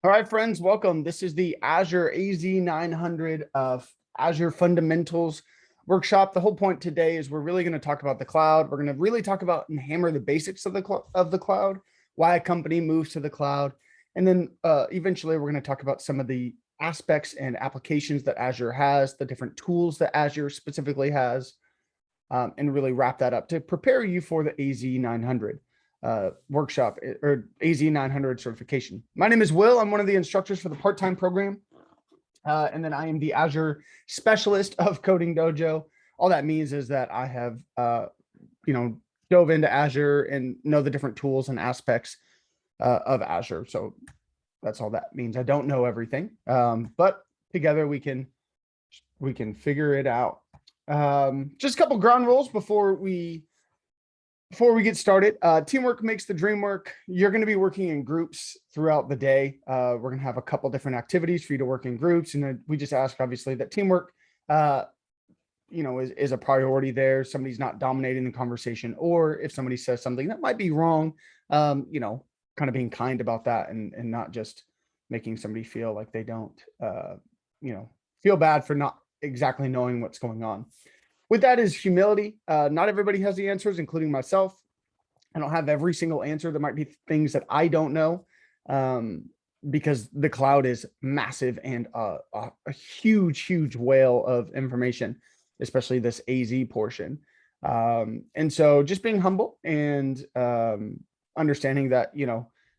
All right, friends, welcome. This is the Azure AZ-900 of Azure Fundamentals workshop. The whole point today is we're really going to talk about the cloud. We're going to really talk about and hammer the basics of the cloud, why a company moves to the cloud, and then eventually we're going to talk about some of the aspects and applications that Azure has, the different tools that Azure specifically has, and really wrap that up to prepare you for the AZ-900. Workshop or AZ-900 certification. My name is Will. I'm one of the instructors for the part-time program. And then I am the Azure specialist of Coding Dojo. All that means is that I have, dove into Azure and know the different tools and aspects of Azure. So that's all that means. I don't know everything, but together we can figure it out. Just a couple ground rules before we get started. Teamwork makes the dream work. You're going to be working in groups throughout the day. We're going to have a couple different activities for you to work in groups. And we just ask, obviously, that teamwork, is a priority there. Somebody's not dominating the conversation, or if somebody says something that might be wrong, kind of being kind about that and not just making somebody feel like they don't, feel bad for not exactly knowing what's going on. With that is humility. Not everybody has the answers, including myself. I don't have every single answer. There might be things that I don't know because the cloud is massive and a huge whale of information, especially this AZ portion. And so just being humble and understanding that,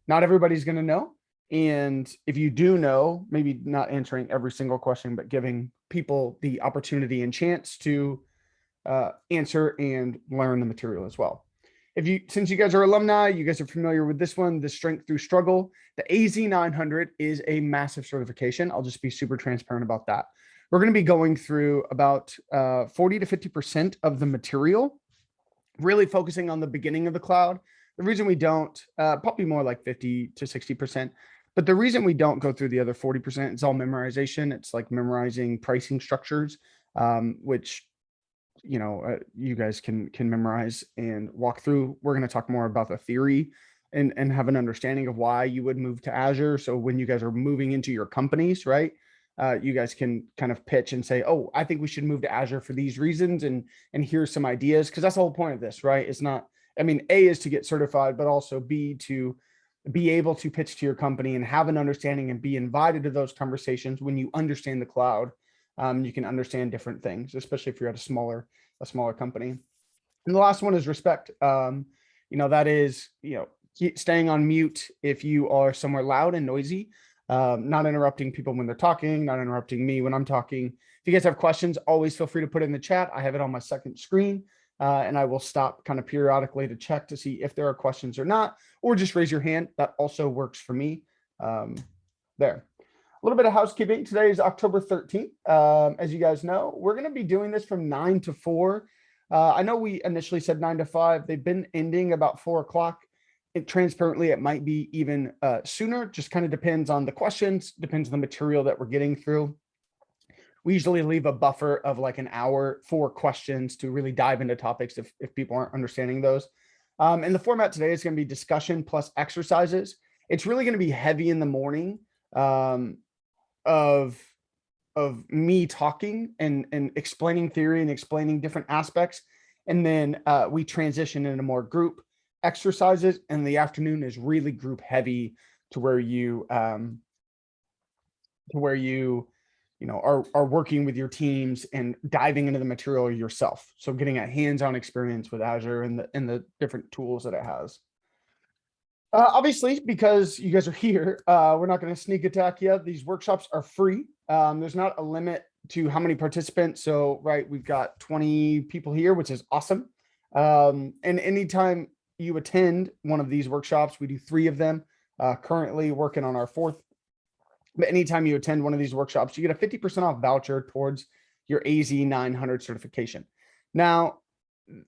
not everybody's going to know. And if you do know, maybe not answering every single question, but giving people the opportunity and chance to answer and learn the material as well. Since you guys are alumni, you guys are familiar with this one, the Strength Through Struggle. The AZ-900 is a massive certification. I'll just be super transparent about that. We're going to be going through about 40 to 50% of the material, really focusing on the beginning of the cloud. The reason we don't, probably more like 50 to 60%, but the reason we don't go through the other 40%, it's all memorization. It's like memorizing pricing structures, which you guys can memorize and walk through. We're going to talk more about the theory and have an understanding of why you would move to Azure. So when you guys are moving into your companies, right, you guys can kind of pitch and say, oh, I think we should move to Azure for these reasons. And here's some ideas, because that's the whole point of this, right? It's not, A is to get certified, but also B, to be able to pitch to your company and have an understanding and be invited to those conversations. When you understand the cloud, you can understand different things, especially if you're at a smaller company. And the last one is respect. That is, staying on mute if you are somewhere loud and noisy, not interrupting people when they're talking, not interrupting me when I'm talking. If you guys have questions, always feel free to put it in the chat. I have it on my second screen, and I will stop kind of periodically to check to see if there are questions or not, or just raise your hand. That also works for me. There. A little bit of housekeeping. Today is October 13th. As you guys know, we're going to be doing this from 9 to 4. I know we initially said 9 to 5. They've been ending about 4 o'clock. Transparently, it might be even sooner. Just kind of depends on the questions, depends on the material that we're getting through. We usually leave a buffer of like an hour for questions to really dive into topics if people aren't understanding those. And the format today is going to be discussion plus exercises. It's really going to be heavy in the morning. Of me talking and explaining theory and explaining different aspects. And then we transition into more group exercises, and the afternoon is really group heavy to where you are working with your teams and diving into the material yourself. So getting a hands-on experience with Azure and the different tools that it has. Obviously, because you guys are here, we're not going to sneak attack you. These workshops are free. There's not a limit to how many participants. So, right, we've got 20 people here, which is awesome. And anytime you attend one of these workshops, we do 3 of them, currently working on our 4th. But anytime you attend one of these workshops, you get a 50% off voucher towards your AZ-900 certification. Now,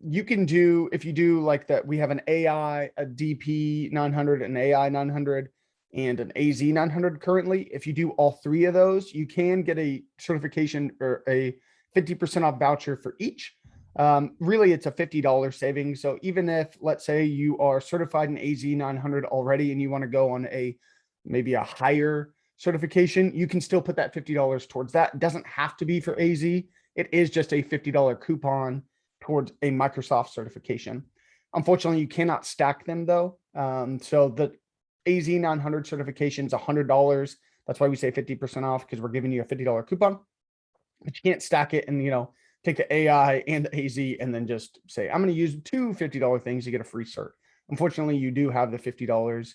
you can do, if you do like that, we have an AI, a DP 900, an AI 900, and an AZ 900 currently. If you do all 3 of those, you can get a certification or a 50% off voucher for each. Really, it's a $50 savings. So even if, let's say, you are certified in AZ 900 already and you want to go on a maybe a higher certification, you can still put that $50 towards that. It doesn't have to be for AZ. It is just a $50 coupon towards a Microsoft certification. Unfortunately, you cannot stack them though. So the AZ-900 certification is $100. That's why we say 50% off, because we're giving you a $50 coupon, but you can't stack it and, take the AI and the AZ and then just say, I'm going to use two $50 things to get a free cert. Unfortunately, you do have the $50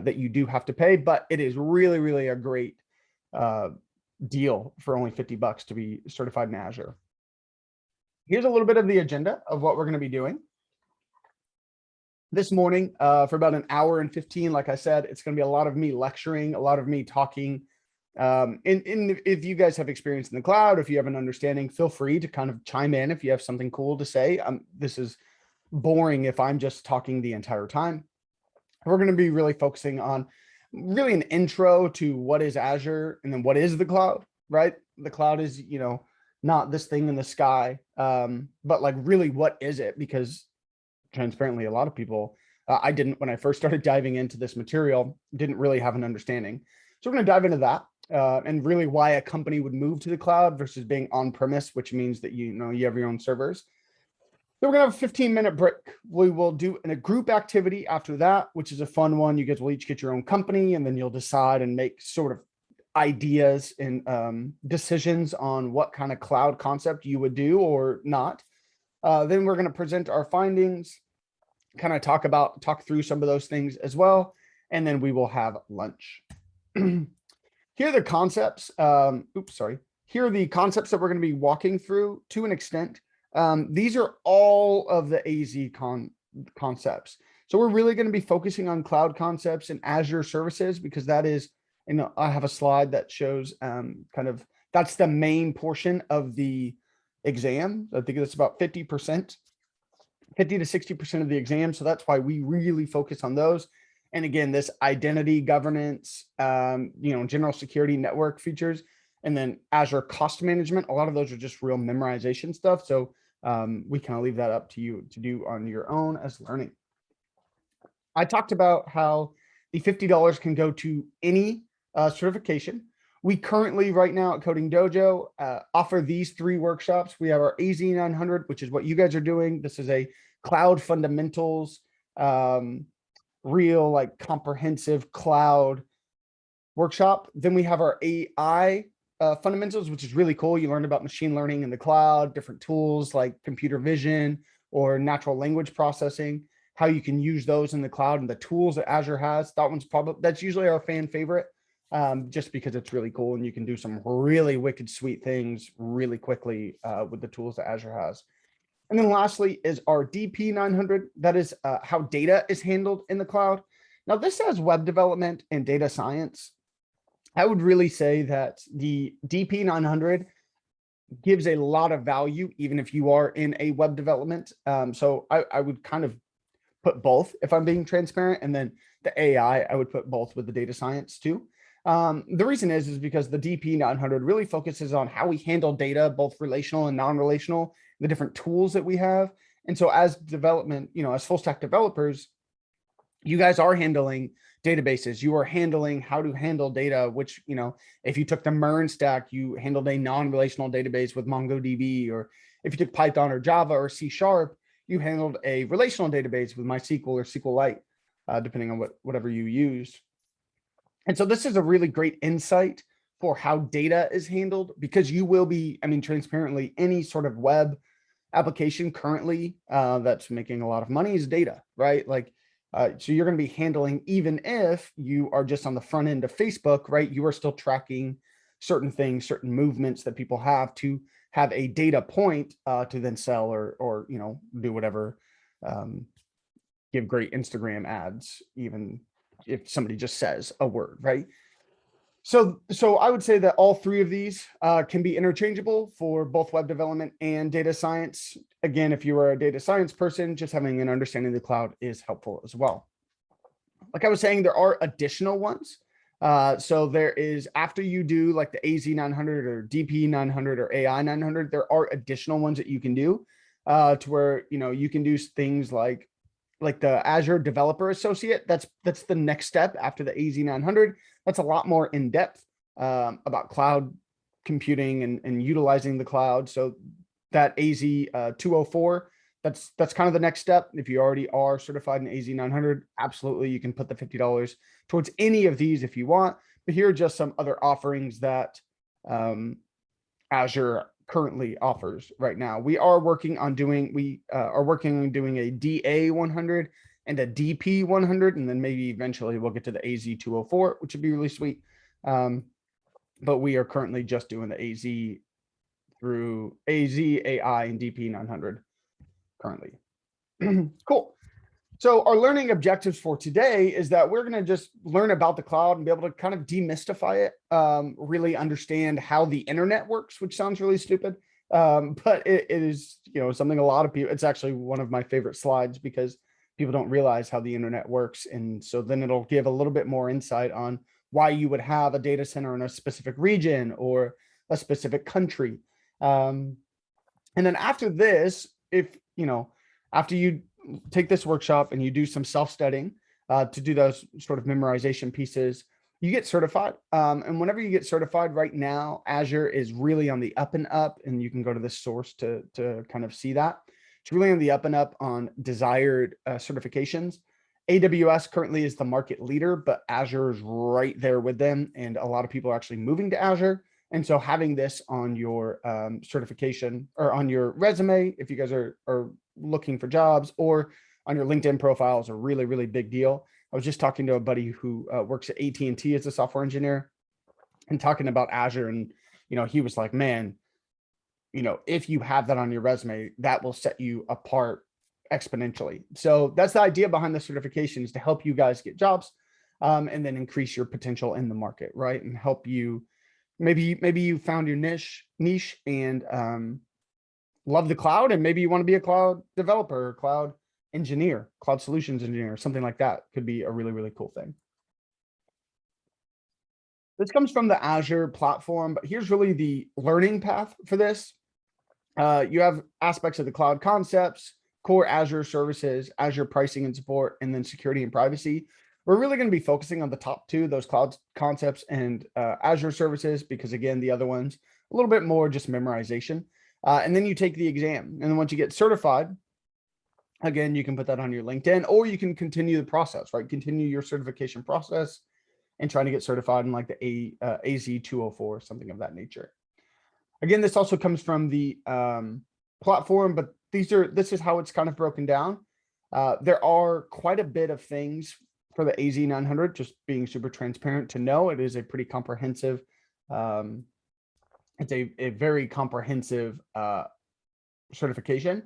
that you do have to pay, but it is really, really a great deal for only $50 to be certified in Azure. Here's a little bit of the agenda of what we're going to be doing this morning for about an hour and 15. Like I said, it's going to be a lot of me lecturing, a lot of me talking. If you guys have experience in the cloud, if you have an understanding, feel free to kind of chime in if you have something cool to say. This is boring if I'm just talking the entire time. We're going to be really focusing on really an intro to what is Azure and then what is the cloud, right? The cloud is, not this thing in the sky, but like really what is it? Because transparently, a lot of people, I didn't, when I first started diving into this material, didn't really have an understanding. So we're going to dive into that and really why a company would move to the cloud versus being on premise, which means that you have your own servers. So we're going to have a 15-minute break. We will do a group activity after that, which is a fun one. You guys will each get your own company, and then you'll decide and make sort of ideas and decisions on what kind of cloud concept you would do or not. Then we're going to present our findings, kind of talk through some of those things as well. And then we will have lunch. Here are the concepts. Here are the concepts that we're going to be walking through to an extent. These are all of the AZ concepts. So we're really going to be focusing on cloud concepts and Azure services, because that is, I have a slide that shows that's the main portion of the exam. I think it's about 50%, 50 to 60% of the exam. So that's why we really focus on those. And again, this identity governance, general security network features, and then Azure cost management. A lot of those are just real memorization stuff. So we kind of leave that up to you to do on your own as learning. I talked about how the $50 can go to any certification. We currently, right now at Coding Dojo, offer these 3 workshops. We have our AZ-900, which is what you guys are doing. This is a cloud fundamentals, real like comprehensive cloud workshop. Then we have our AI fundamentals, which is really cool. You learn about machine learning in the cloud, different tools like computer vision or natural language processing, how you can use those in the cloud and the tools that Azure has. That's usually our fan favorite, just because it's really cool and you can do some really wicked sweet things really quickly with the tools that Azure has. And then lastly is our DP900. That is how data is handled in the cloud. Now this has web development and data science. I would really say that the DP900 gives a lot of value, even if you are in a web development. So I would kind of put both if I'm being transparent. And then the AI, I would put both with the data science too. The reason is because the DP900 really focuses on how we handle data, both relational and non-relational, the different tools that we have. And so as development, as full stack developers, you guys are handling databases. You are handling how to handle data, which, if you took the MERN stack, you handled a non-relational database with MongoDB, or if you took Python or Java or C#, you handled a relational database with MySQL or SQLite, depending on whatever you used. And so this is a really great insight for how data is handled, because you will be, transparently, any sort of web application currently that's making a lot of money is data, right? So you're going to be handling, even if you are just on the front end of Facebook, right? You are still tracking certain things, certain movements that people have to have a data point to then sell or do whatever, give great Instagram ads, even if somebody just says a word, right? So I would say that all 3 of these can be interchangeable for both web development and data science. Again, if you are a data science person, just having an understanding of the cloud is helpful as well. Like I was saying, there are additional ones. So there is, after you do like the AZ-900 or DP-900 or AI-900, there are additional ones that you can do to where, you can do things like like the Azure Developer Associate. That's the next step after the AZ-900. That's a lot more in depth about cloud computing and utilizing the cloud. So that AZ-204, that's kind of the next step. If you already are certified in AZ-900, absolutely, you can put the $50 towards any of these if you want. But here are just some other offerings that Azure currently offers right now. We are working on doing a DA-100 and a DP-100, and then maybe eventually we'll get to the AZ-204, which would be really sweet. But we are currently just doing the AZ through AZ, AI, and DP-900 currently. Cool. So our learning objectives for today is that we're going to just learn about the cloud and be able to kind of demystify it, really understand how the internet works, which sounds really stupid. But it is, something a lot of people, it's actually one of my favorite slides because people don't realize how the internet works. And so then it'll give a little bit more insight on why you would have a data center in a specific region or a specific country. And then after this, after you take this workshop and you do some self-studying to do those sort of memorization pieces, you get certified. And whenever you get certified right now, Azure is really on the up and up, and you can go to this source to kind of see that. It's really on the up and up on desired certifications. AWS currently is the market leader, but Azure is right there with them. And a lot of people are actually moving to Azure. And so having this on your certification or on your resume, if you guys are looking for jobs, or on your LinkedIn profile, is a really, really big deal. I was just talking to a buddy who works at AT&T as a software engineer and talking about Azure. And, he was like, man, if you have that on your resume, that will set you apart exponentially. So that's the idea behind the certification, is to help you guys get jobs and then increase your potential in the market, right? And help you, maybe you found your niche and love the cloud, and maybe you want to be a cloud developer or cloud engineer, cloud solutions engineer, something like that could be a really, really cool thing. This comes from the Azure platform, but here's really the learning path for this. You have aspects of the cloud concepts, core Azure services, Azure pricing and support, and then security and privacy. We're really going to be focusing on the top two, those cloud concepts and Azure services, because again, the other ones, a little bit more just memorization. And then you take the exam. And then once you get certified, again, you can put that on your LinkedIn, or you can continue the process, right? Continue your certification process and trying to get certified in like the AZ-204, something of that nature. Again, this also comes from the platform, but this is how it's kind of broken down. There are quite a bit of things for the AZ-900, just being super transparent to know. It is a pretty comprehensive, it's a very comprehensive certification.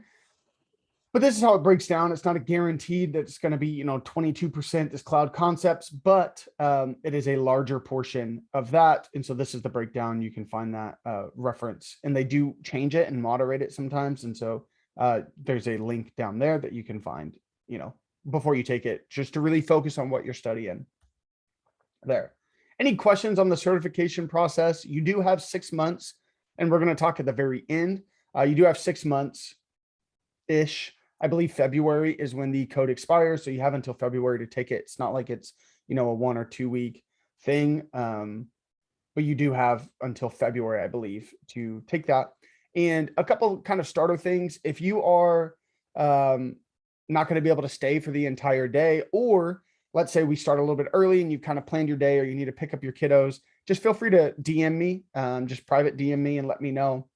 But this is how it breaks down. It's not a guaranteed that it's going to be, 22% is cloud concepts, but it is a larger portion of that. And so this is the breakdown. You can find that reference, and they do change it and moderate it sometimes. And so there's a link down there that you can find, before you take it, just to really focus on what you're studying there. Any questions on the certification process? You do have 6 months, and we're going to talk at the very end. You do have 6 months-ish. I believe February is when the code expires. So you have until February to take it. It's not like it's, a 1 or 2 week thing. But you do have until February, I believe, to take that. And a couple kind of starter things. If you are not going to be able to stay for the entire day, or let's say we start a little bit early and you kind of planned your day, or you need to pick up your kiddos, just feel free to DM me, just private DM me and let me know.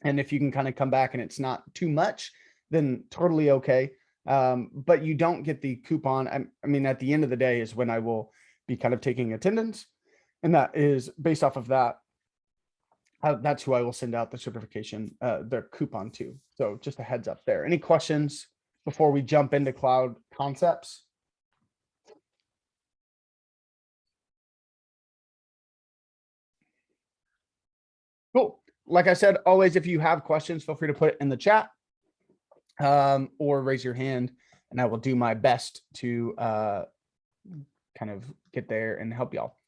And if you can kind of come back and it's not too much, then totally okay. But you don't get the coupon. I mean, at the end of the day is when I will be kind of taking attendance. And that is based off of that. That's who I will send out the certification, the coupon to. So just a heads up there. Any questions before we jump into cloud concepts? Cool. Like I said, always, if you have questions, feel free to put it in the chat. Or raise your hand, and I will do my best to kind of get there and help y'all.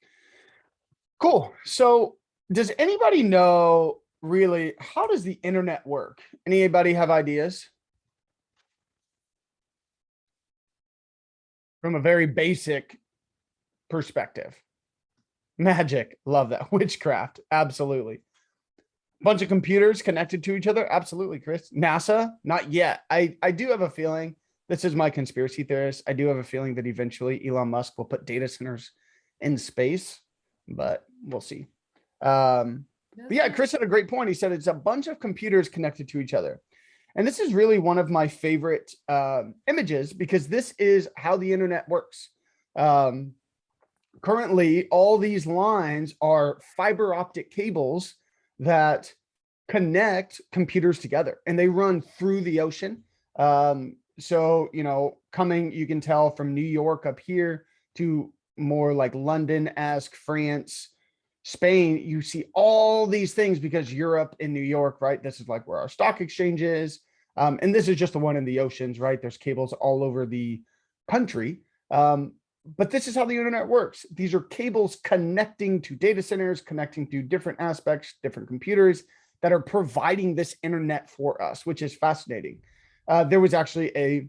Cool. So does anybody know really, how does the internet work? Anybody have ideas? from a very basic perspective. Magic, love that. Witchcraft, absolutely. Bunch of computers connected to each other, absolutely, Chris. NASA, not yet. I do have a feeling, this is my conspiracy theorist, I do have a feeling that eventually Elon Musk will put data centers in space, but we'll see. But yeah, Chris had a great point. He said it's a bunch of computers connected to each other. And this is really one of my favorite images, because this is how the internet works. Currently, all these lines are fiber optic cables that connect computers together, and they run through the ocean. So, you know, you can tell from New York up here to more like London-esque, France, Spain, you see all these things because Europe and New York, right? This is like where our stock exchange is. And this is just the one in the oceans, right? There's cables all over the country. But this is how the internet works. These are cables connecting to data centers, connecting to different aspects, different computers that are providing this internet for us, which is fascinating. There was actually a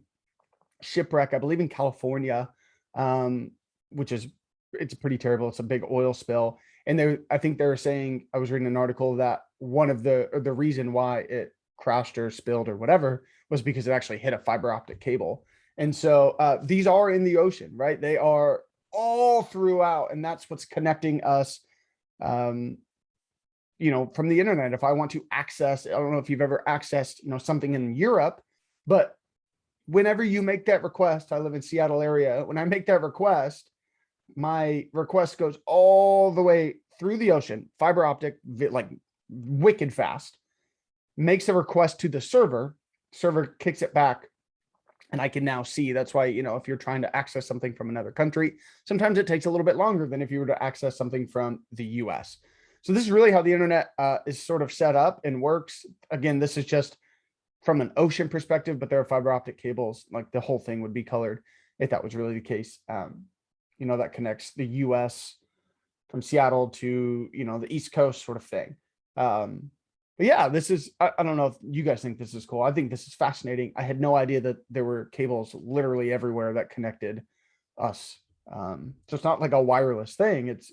shipwreck, I believe in California, it's pretty terrible. It's a big oil spill. And I think they were saying, I was reading an article that one of the reason why it crashed or spilled or whatever was because it actually hit a fiber optic cable. And so these are in the ocean, right? They are all throughout, and that's what's connecting us, you know, from the internet. If I want to access, I don't know if you've ever accessed, you know, something in Europe, but whenever you make that request, I live in Seattle area. When I make that request, my request goes all the way through the ocean, fiber optic, like wicked fast, makes a request to the server kicks it back, and I can now see. That's why, you know, if you're trying to access something from another country, sometimes it takes a little bit longer than if you were to access something from the US. So this is really how the internet is sort of set up and works. Again, this is just from an ocean perspective, but there are fiber optic cables, like the whole thing would be colored if that was really the case. You know, that connects the US from Seattle to, you know, the East Coast sort of thing. But yeah, this is, I don't know if you guys think this is cool. I think this is fascinating. I had no idea that there were cables literally everywhere that connected us. So it's not like a wireless thing. It's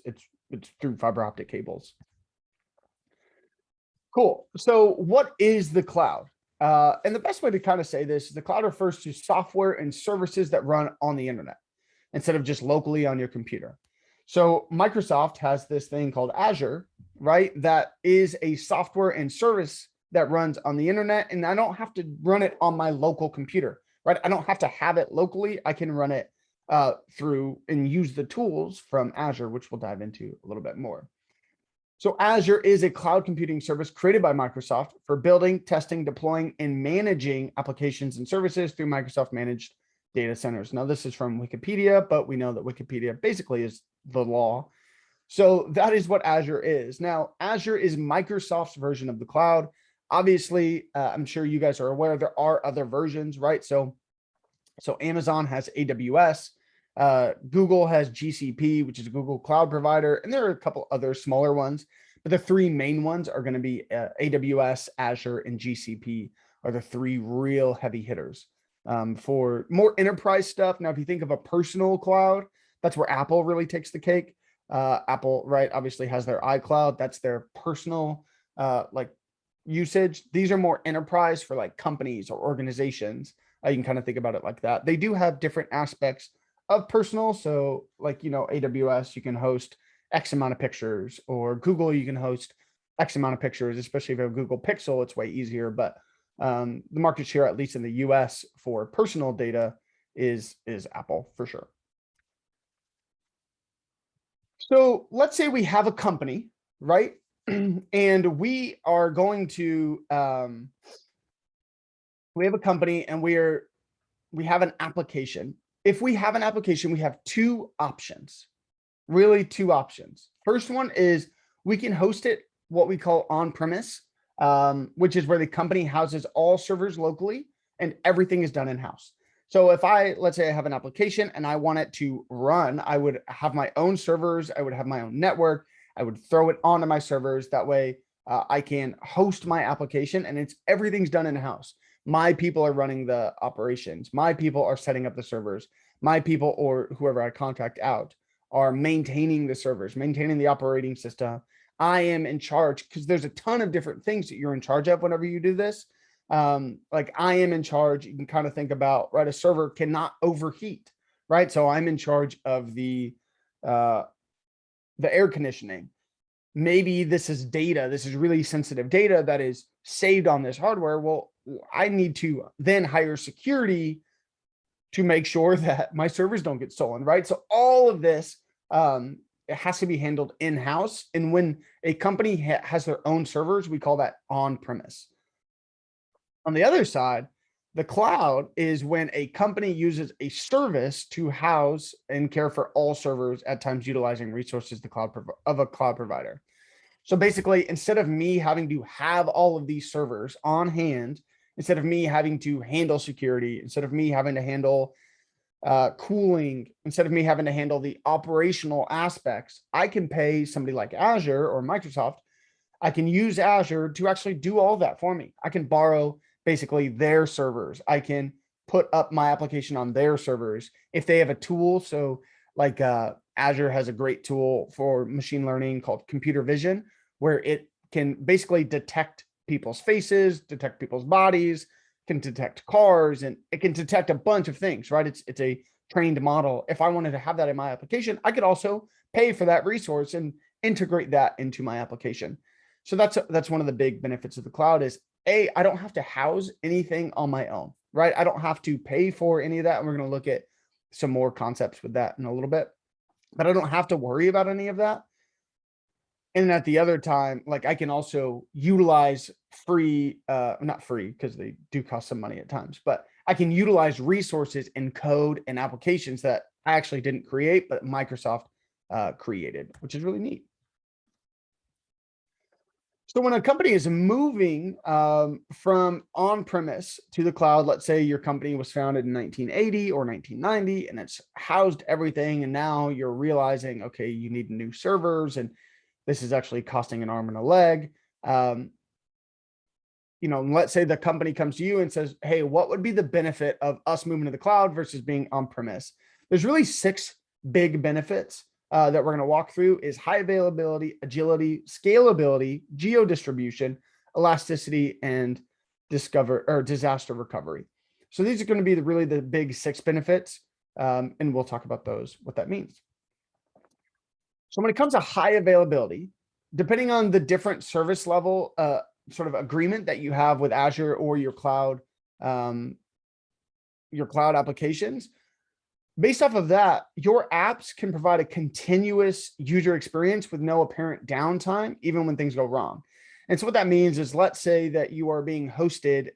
through fiber optic cables. Cool. So what is the cloud? And the best way to kind of say this, the cloud refers to software and services that run on the internet instead of just locally on your computer. So Microsoft has this thing called Azure, right? That is a software and service that runs on the internet, and I don't have to run it on my local computer, right? I don't have to have it locally. I can run it through and use the tools from Azure, which we'll dive into a little bit more. So Azure is a cloud computing service created by Microsoft for building, testing, deploying, and managing applications and services through Microsoft managed data centers. Now, this is from Wikipedia, but we know that Wikipedia basically is the law. So that is what Azure is. Now, Azure is Microsoft's version of the cloud. Obviously, I'm sure you guys are aware there are other versions, right? So Amazon has AWS, Google has GCP, which is a Google cloud provider, and there are a couple other smaller ones, but the three main ones are going to be AWS, Azure, and GCP are the three real heavy hitters. For more enterprise stuff, now if you think of a personal cloud, that's where Apple really takes the cake. Apple, right, obviously has their iCloud. That's their personal like usage. These are more enterprise for like companies or organizations. You can kind of think about it like that. They do have different aspects of personal. So like, you know, AWS, you can host X amount of pictures, or Google, you can host X amount of pictures, especially if you have Google Pixel, it's way easier. But the market share, at least in the US for personal data, is Apple for sure. So let's say we have a company, right? And we are going to, we have a company and we have an application. If we have an application, we have two options, really two options. First one is we can host it what we call on-premise, which is where the company houses all servers locally and everything is done in-house. So if let's say I have an application and I want it to run, I would have my own servers. I would have my own network. I would throw it onto my servers. That way I can host my application and everything's done in-house. My people are running the operations. My people are setting up the servers. my people or whoever I contract out are maintaining the servers, maintaining the operating system. I am in charge because there's a ton of different things that you're in charge of whenever you do this. Like I am in charge. You can kind of think about, right? A server cannot overheat, right? So I'm in charge of the air conditioning. Maybe this is data. This is really sensitive data that is saved on this hardware. Well, I need to then hire security to make sure that my servers don't get stolen, right? So all of this, it has to be handled in-house. And when a company has their own servers, we call that on-premise. On the other side, the cloud is when a company uses a service to house and care for all servers, at times utilizing resources of a cloud provider. So basically, instead of me having to have all of these servers on hand, instead of me having to handle security, instead of me having to handle cooling, instead of me having to handle the operational aspects, I can pay somebody like Azure or Microsoft. I can use Azure to actually do all that for me. I can borrow basically their servers. I can put up my application on their servers if they have a tool. So like Azure has a great tool for machine learning called computer vision, where it can basically detect people's faces, detect people's bodies, can detect cars, and it can detect a bunch of things, right? It's a trained model. If I wanted to have that in my application, I could also pay for that resource and integrate that into my application. So that's one of the big benefits of the cloud is I don't have to house anything on my own, right? I don't have to pay for any of that. And we're going to look at some more concepts with that in a little bit, but I don't have to worry about any of that. And at the other time, like I can also utilize free, not free because they do cost some money at times, but I can utilize resources and code and applications that I actually didn't create, but Microsoft created, which is really neat. So when a company is moving from on-premise to the cloud, let's say your company was founded in 1980 or 1990, and it's housed everything, and now you're realizing, okay, you need new servers, and this is actually costing an arm and a leg. Let's say the company comes to you and says, hey, what would be the benefit of us moving to the cloud versus being on-premise? There's really 6 big benefits that we're going to walk through is high availability, agility, scalability, geo distribution, elasticity, and disaster recovery. So these are going to be really the big 6 benefits. And we'll talk about those, what that means. So when it comes to high availability, depending on the different service level sort of agreement that you have with Azure or your cloud applications, based off of that, your apps can provide a continuous user experience with no apparent downtime, even when things go wrong. And so what that means is, let's say that you are being hosted,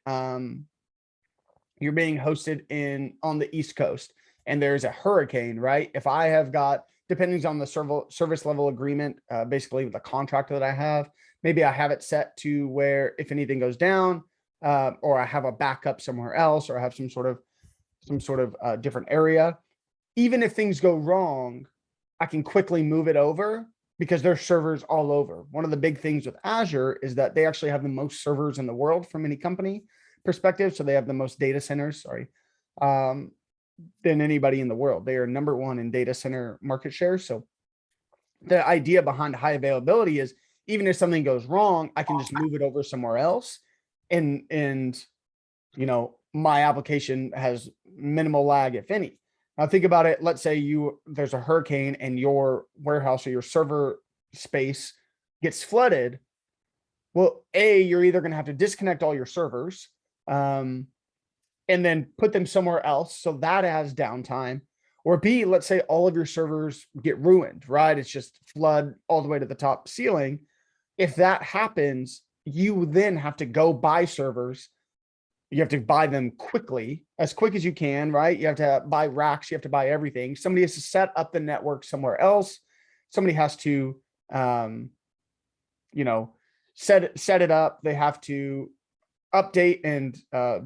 you're being hosted on the East Coast, and there's a hurricane, right? If I have got, depending on the service level agreement, basically the contract that I have, maybe I have it set to where if anything goes down, or I have a backup somewhere else, or I have some sort of different area. Even if things go wrong, I can quickly move it over because there's servers all over. One of the big things with Azure is that they actually have the most servers in the world from any company perspective. So they have the most data centers, than anybody in the world. They are #1 in data center market share. So the idea behind high availability is even if something goes wrong, I can just move it over somewhere else. And my application has minimal lag, if any. Now think about it. Let's say there's a hurricane and your warehouse or your server space gets flooded. Well, you're either going to have to disconnect all your servers and then put them somewhere else. So that has downtime. Or B, let's say all of your servers get ruined, right? It's just flood all the way to the top ceiling. If that happens, you then have to go buy servers. You have to buy them quickly, as quick as you can, right? You have to buy racks. You have to buy everything. Somebody has to set up the network somewhere else. Somebody has to, set it up. They have to update and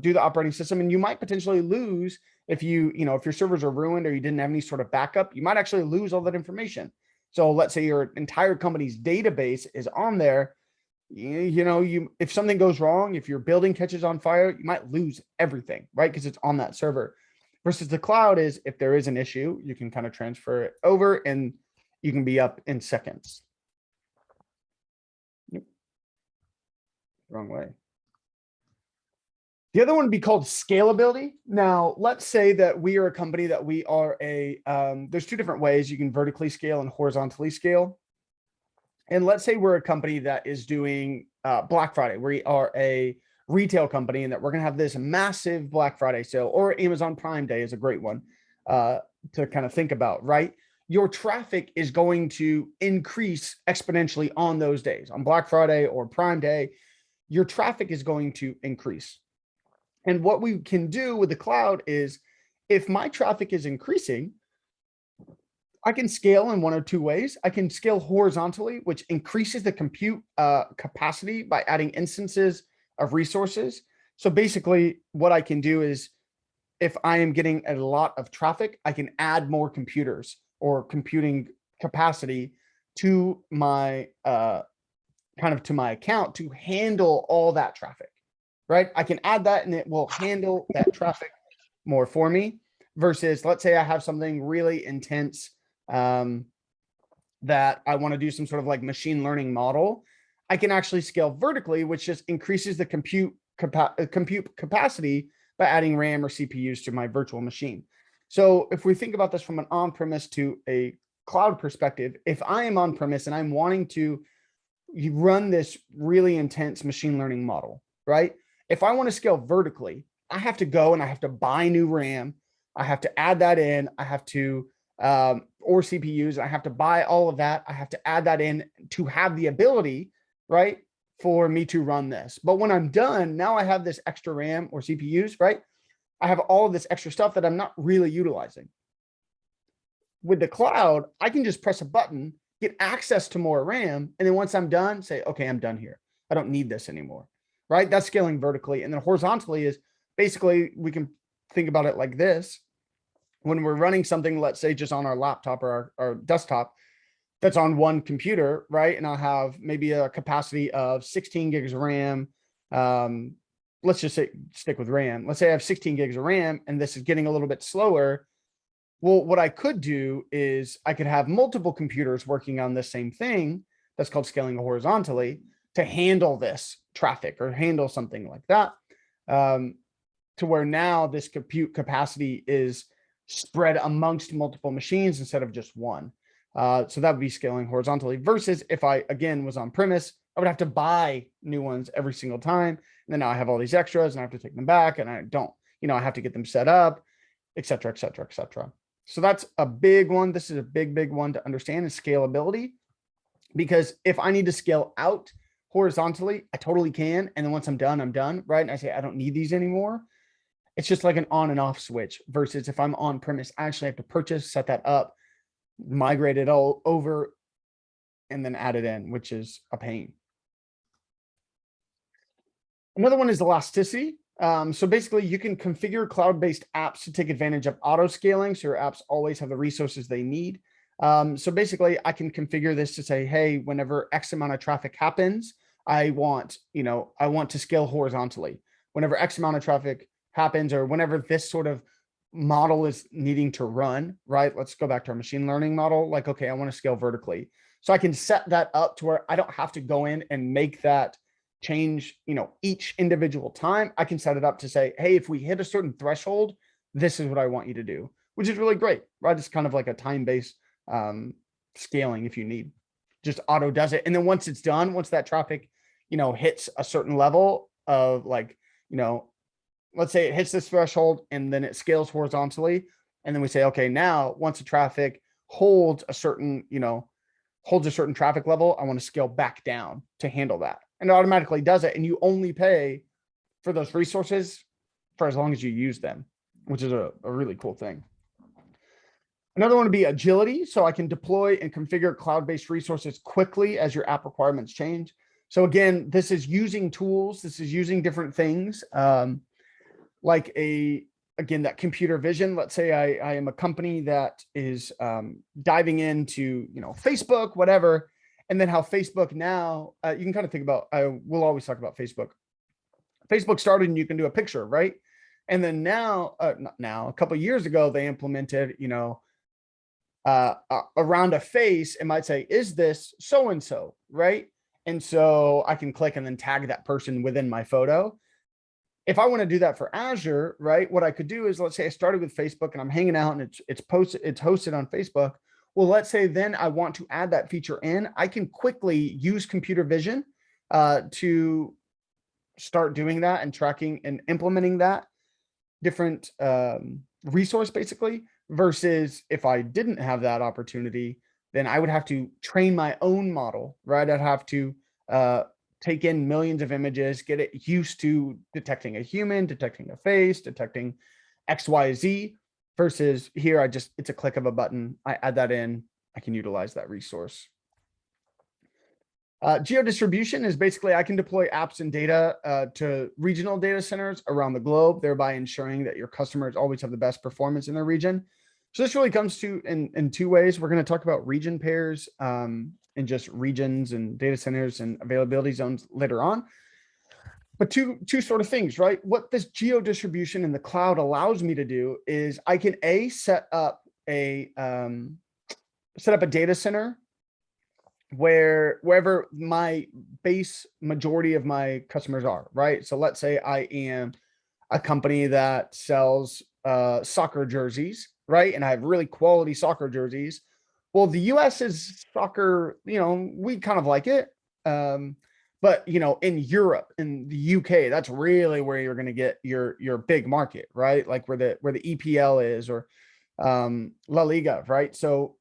do the operating system. And you might potentially lose if if your servers are ruined or you didn't have any sort of backup, you might actually lose all that information. So let's say your entire company's database is on there. If something goes wrong, if your building catches on fire, you might lose everything, right? Because it's on that server. versus the cloud is if there is an issue, you can kind of transfer it over and you can be up in seconds. Yep. Wrong way. The other one would be called scalability. Now, let's say that we are a company that we are there's two different ways you can vertically scale and horizontally scale. And let's say we're a company that is doing Black Friday. We are a retail company and that we're going to have this massive Black Friday sale, or Amazon Prime Day is a great one to kind of think about, right? Your traffic is going to increase exponentially on those days. On Black Friday or Prime Day, your traffic is going to increase. And what we can do with the cloud is if my traffic is increasing, I can scale in one or two ways. I can scale horizontally, which increases the compute capacity by adding instances of resources. So basically what I can do is if I am getting a lot of traffic, I can add more computers or computing capacity to my to my account to handle all that traffic, right? I can add that and it will handle that traffic more for me versus let's say I have something really intense that I want to do some sort of like machine learning model. I can actually scale vertically, which just increases the compute capacity by adding RAM or CPUs to my virtual machine. So if we think about this from an on-premise to a cloud perspective, if I am on-premise and I'm wanting to run this really intense machine learning model, right? If I want to scale vertically, I have to go and I have to buy new RAM. I have to add that in. I have to, or CPUs. I have to buy all of that. I have to add that in to have the ability, right, for me to run this. But when I'm done, now I have this extra RAM or CPUs, right? I have all of this extra stuff that I'm not really utilizing. With the cloud, I can just press a button, get access to more RAM. And then once I'm done, say, okay, I'm done here. I don't need this anymore, right? That's scaling vertically. And then horizontally is basically, we can think about it like this. When we're running something, let's say just on our laptop or our desktop, that's on one computer, right? And I'll have maybe a capacity of 16 gigs of RAM. Let's just say, stick with RAM. Let's say I have 16 gigs of RAM and this is getting a little bit slower. Well, what I could do is I could have multiple computers working on the same thing. That's called scaling horizontally to handle this traffic or handle something like that. To where now this compute capacity is spread amongst multiple machines instead of just one. So that would be scaling horizontally versus if I, again, was on premise, I would have to buy new ones every single time. And then now I have all these extras and I have to take them back and I don't, I have to get them set up, et cetera, et cetera, et cetera. So that's a big one. This is a big, big one to understand is scalability, because if I need to scale out horizontally, I totally can. And then once I'm done, right? And I say, I don't need these anymore. It's just like an on and off switch versus if I'm on premise, I actually have to purchase, set that up, migrate it all over, and then add it in, which is a pain. Another one is elasticity. So basically you can configure cloud-based apps to take advantage of auto scaling. So your apps always have the resources they need. So basically I can configure this to say, hey, whenever X amount of traffic happens, I want to scale horizontally. Whenever X amount of traffic happens, or whenever this sort of model is needing to run, right? Let's go back to our machine learning model. Like, okay, I want to scale vertically. So I can set that up to where I don't have to go in and make that change, each individual time. I can set it up to say, hey, if we hit a certain threshold, this is what I want you to do, which is really great, right? It's kind of like a time-based scaling if you need. Just auto does it. And then once it's done, once that traffic, hits a certain level of like, let's say it hits this threshold and then it scales horizontally. And then we say, okay, now once the traffic holds a certain, traffic level, I want to scale back down to handle that. And it automatically does it. And you only pay for those resources for as long as you use them, which is a really cool thing. Another one would be agility. So I can deploy and configure cloud-based resources quickly as your app requirements change. So again, this is using tools. This is using different things. Like that computer vision. Let's say I am a company that is diving into, Facebook, whatever. And then how Facebook now, you can kind of think about, we'll always talk about Facebook. Facebook started and you can do a picture, right? And then now, not now, a couple of years ago, they implemented, around a face, it might say, is this so-and-so, right? And so I can click and then tag that person within my photo. If I want to do that for Azure, right, what I could do is, let's say I started with Facebook and I'm hanging out and it's hosted on Facebook. Well, let's say then I want to add that feature in. I can quickly use computer vision to start doing that and tracking and implementing that different resource, basically, versus if I didn't have that opportunity, then I would have to train my own model, right? I'd have to take in millions of images, get it used to detecting a human, detecting a face, detecting XYZ, versus here, it's a click of a button. I add that in, I can utilize that resource. Geo distribution is basically, I can deploy apps and data to regional data centers around the globe, thereby ensuring that your customers always have the best performance in their region. So this really comes to in two ways. We're going to talk about region pairs and just regions and data centers and availability zones later on. But two sort of things, right? What this geo distribution in the cloud allows me to do is I can set up a data center wherever my base majority of my customers are, right? So let's say I am a company that sells soccer jerseys, right? And I have really quality soccer jerseys. Well, the US is soccer, we kind of like it. But in Europe, in the UK, that's really where you're going to get your big market, right? Like where the EPL is, or La Liga, right? So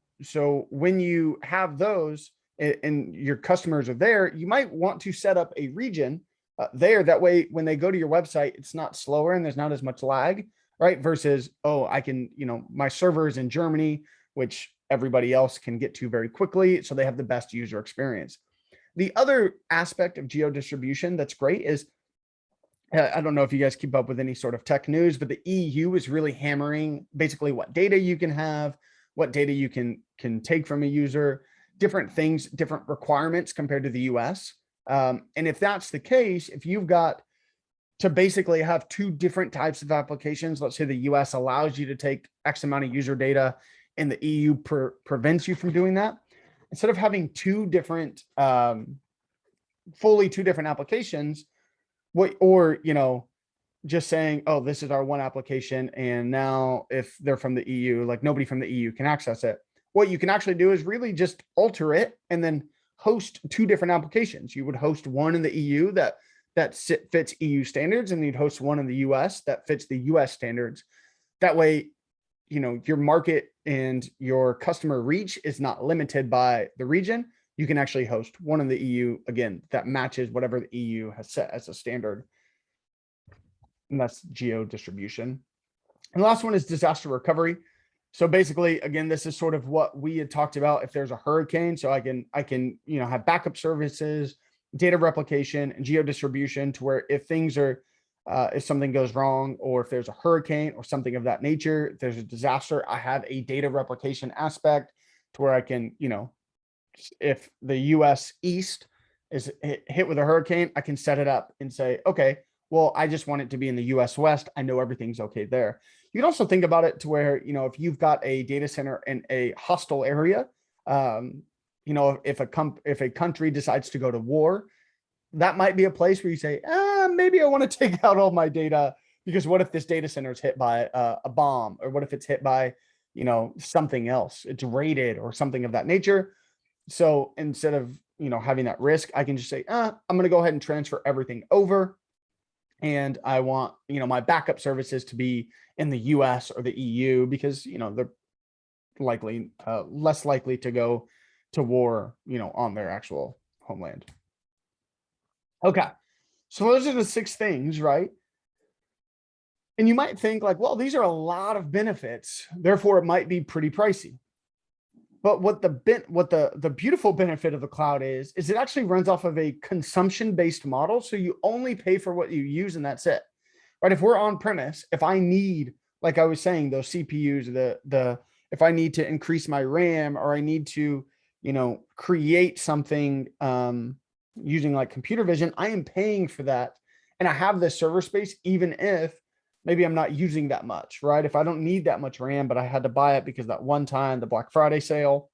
when you have those and your customers are there, you might want to set up a region there. That way, when they go to your website, it's not slower and there's not as much lag, right? Versus, oh, I can, my server is in Germany, which everybody else can get to very quickly. So they have the best user experience. The other aspect of geo distribution that's great is, I don't know if you guys keep up with any sort of tech news, but the EU is really hammering basically what data you can have, what data you can take from a user, different things, different requirements compared to the US. And if that's the case, if you've got to basically have two different types of applications, let's say the US allows you to take X amount of user data and the EU prevents you from doing that, instead of having two different, fully two different applications, just saying, oh, this is our one application. And now if they're from the EU, like nobody from the EU can access it. What you can actually do is really just alter it and then host two different applications. You would host one in the EU that fits EU standards, and you'd host one in the US that fits the US standards. That way, your market and your customer reach is not limited by the region. You can actually host one in the EU, again, that matches whatever the EU has set as a standard. And that's geo distribution. And the last one is disaster recovery. So basically, again, this is sort of what we had talked about. If there's a hurricane, so I can have backup services, data replication, and geo distribution, to where if things are if something goes wrong, or if there's a hurricane or something of that nature, if there's a disaster, I have a data replication aspect to where I can, if the US East is hit with a hurricane, I can set it up and say, okay, well, I just want it to be in the US West. I know everything's okay there. You can also think about it to where, if you've got a data center in a hostile area, if a country decides to go to war, that might be a place where you say, maybe I want to take out all my data, because what if this data center is hit by a bomb, or what if it's hit by, something else, it's raided or something of that nature. So instead of, having that risk, I can just say, I'm going to go ahead and transfer everything over. And I want, my backup services to be in the US or the EU, because, they're likely less likely to go to war, on their actual homeland. Okay. So those are the 6 things, right? And you might think like, well, these are a lot of benefits, therefore it might be pretty pricey. But what the beautiful benefit of the cloud is it actually runs off of a consumption-based model. So you only pay for what you use, and that's it. Right? If we're on premise, if I need, like I was saying, those CPUs, if I need to increase my RAM, or I need to, create something using like computer vision, I am paying for that. And I have the server space, even if maybe I'm not using that much, right? If I don't need that much RAM, but I had to buy it because that one time, the Black Friday sale,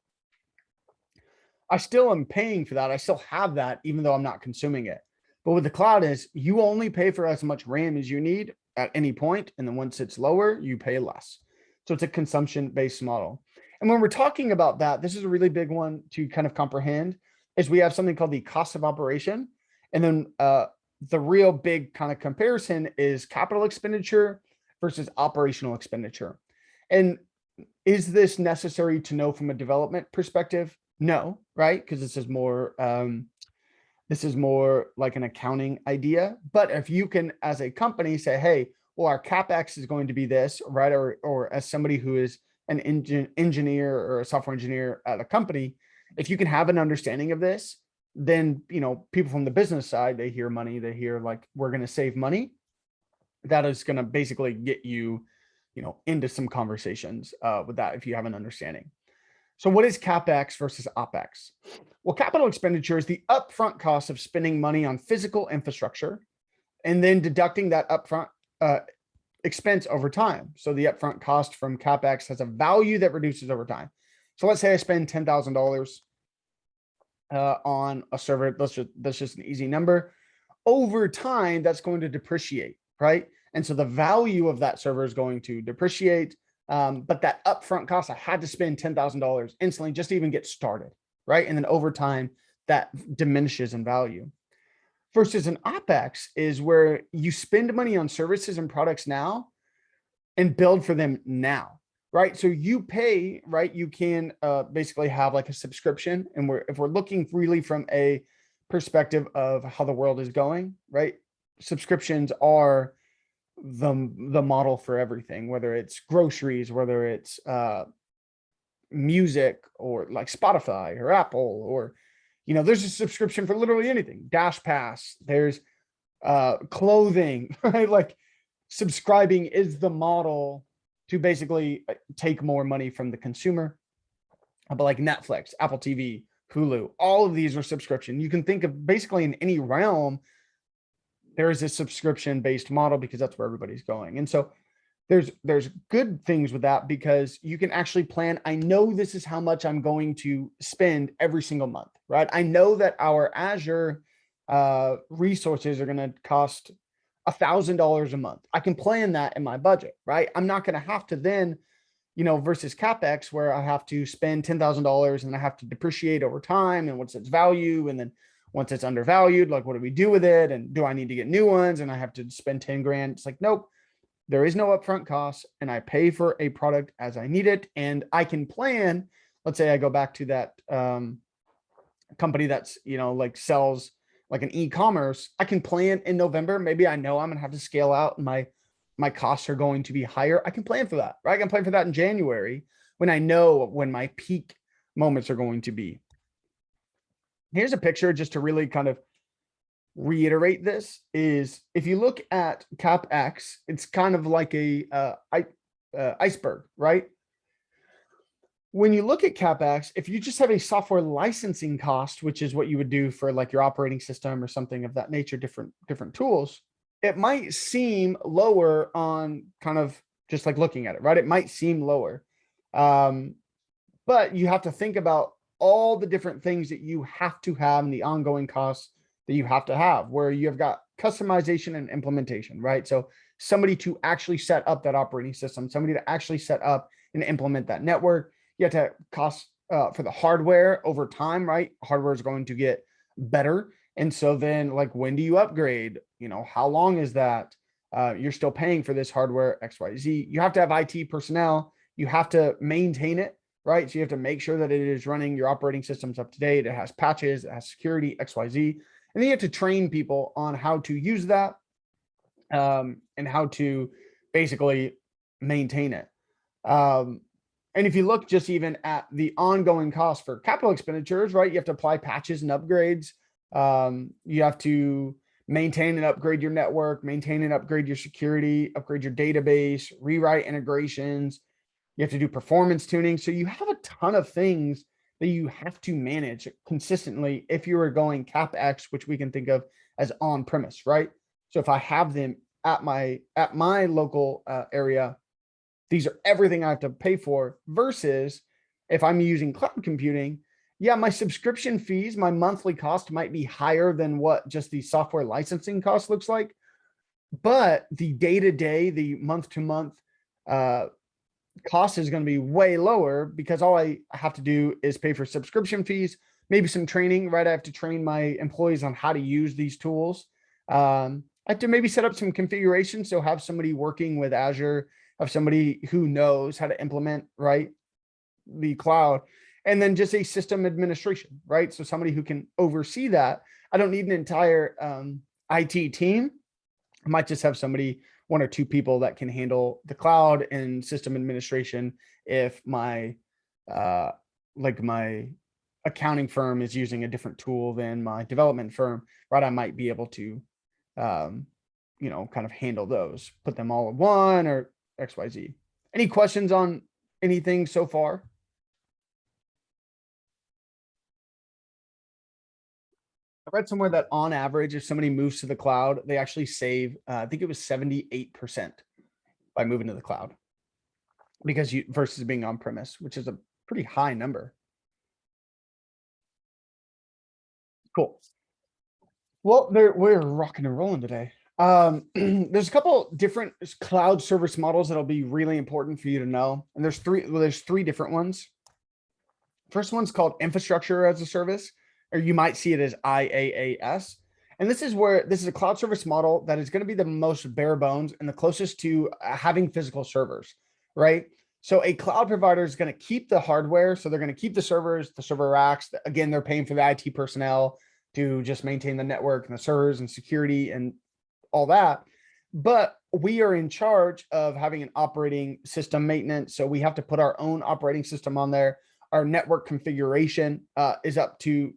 I still am paying for that. I still have that, even though I'm not consuming it. But with the cloud is you only pay for as much RAM as you need at any point, and then once it's lower, you pay less. So it's a consumption-based model. And when we're talking about that, this is a really big one to kind of comprehend, is we have something called the cost of operation. And then the real big kind of comparison is capital expenditure versus operational expenditure. And is this necessary to know from a development perspective? No, right? Because this is more like an accounting idea. But if you can, as a company, say, hey, well, our CapEx is going to be this, right? Or as somebody who is an engineer or a software engineer at a company, if you can have an understanding of this, then, you know, people from the business side, they hear money, they hear like, we're going to save money. That is going to basically get you, you know, into some conversations with that if you have an understanding. So what is CapEx versus Opex? Well, capital expenditure is the upfront cost of spending money on physical infrastructure and then deducting that upfront expense over time. So the upfront cost from CapEx has a value that reduces over time. So let's say I spend $10,000 on a server. That's just an easy number. Over time, that's going to depreciate, right? And so the value of that server is going to depreciate. But that upfront cost, I had to spend $10,000 instantly just to even get started, right? And then over time, that diminishes in value. Versus an OpEx is where you spend money on services and products now and build for them now, right? So you pay, right? You can basically have like a subscription. And if we're looking really from a perspective of how the world is going, right? Subscriptions are the model for everything, whether it's groceries, whether it's music, or like Spotify or Apple, or, you know, there's a subscription for literally anything. Dash Pass, there's clothing, right? Like subscribing is the model to basically take more money from the consumer. But like Netflix, Apple TV, Hulu, all of these are subscription. You can think of basically in any realm, there is a subscription-based model because that's where everybody's going. And so there's good things with that because you can actually plan. I know this is how much I'm going to spend every single month, right? I know that our Azure resources are going to cost $1,000 a month. I can plan that in my budget, right? I'm not going to have to then, you know, versus CapEx where I have to spend $10,000 and I have to depreciate over time and what's its value. And then once it's undervalued, like, what do we do with it? And do I need to get new ones? And I have to spend 10 grand. It's like, nope, there is no upfront cost. And I pay for a product as I need it. And I can plan, let's say I go back to that company that's, you know, like sells like an e-commerce. I can plan in November. Maybe I know I'm going to have to scale out and my costs are going to be higher. I can plan for that, right? I can plan for that in January when I know when my peak moments are going to be. Here's a picture just to really kind of reiterate this is if you look at CapEx, it's kind of like a iceberg, right? When you look at CapEx, if you just have a software licensing cost, which is what you would do for like your operating system or something of that nature, different tools, it might seem lower on kind of just like looking at it, right? It might seem lower. But you have to think about all the different things that you have to have and the ongoing costs that you have to have, where you have got customization and implementation, right? So somebody to actually set up that operating system, somebody to actually set up and implement that network. You have to cost for the hardware over time, right? Hardware is going to get better. And so then like, when do you upgrade? You know, how long is that? You're still paying for this hardware, XYZ. You have to have IT personnel. You have to maintain it, right? So you have to make sure that it is running your operating systems up to date. It has patches, it has security, XYZ. And then you have to train people on how to use that and how to basically maintain it. And if you look just even at the ongoing cost for capital expenditures, right, you have to apply patches and upgrades. You have to maintain and upgrade your network, maintain and upgrade your security, upgrade your database, rewrite integrations. You have to do performance tuning. So you have a ton of things that you have to manage consistently if you are going CapEx, which we can think of as on-premise, right? So if I have them at my local area, these are everything I have to pay for, versus if I'm using cloud computing, yeah, my subscription fees, my monthly cost might be higher than what just the software licensing cost looks like. But the day-to-day, the month-to-month cost is going to be way lower, because all I have to do is pay for subscription fees, maybe some training, right? I have to train my employees on how to use these tools. I have to maybe set up some configuration. So have somebody working with Azure, have somebody who knows how to implement, right, the cloud, and then just a system administration, right? So somebody who can oversee that. I don't need an entire IT team. I might just have somebody, one or two people that can handle the cloud and system administration. If my like my accounting firm is using a different tool than my development firm, right, I might be able to kind of handle those, put them all in one, or XYZ. Any questions on anything so far? I read somewhere that on average, if somebody moves to the cloud, they actually save, I think it was 78% by moving to the cloud, because you versus being on premise, which is a pretty high number. Cool. Well, we're rocking and rolling today. There's a couple different cloud service models that'll be really important for you to know. And there's three different ones. First one's called infrastructure as a service, or you might see it as IaaS. And this is a cloud service model that is going to be the most bare bones and the closest to having physical servers, right? So a cloud provider is going to keep the hardware. So they're going to keep the servers, the server racks. Again, they're paying for the IT personnel to just maintain the network and the servers and security and all that. But we are in charge of having an operating system maintenance. So we have to put our own operating system on there. Our network configuration is up to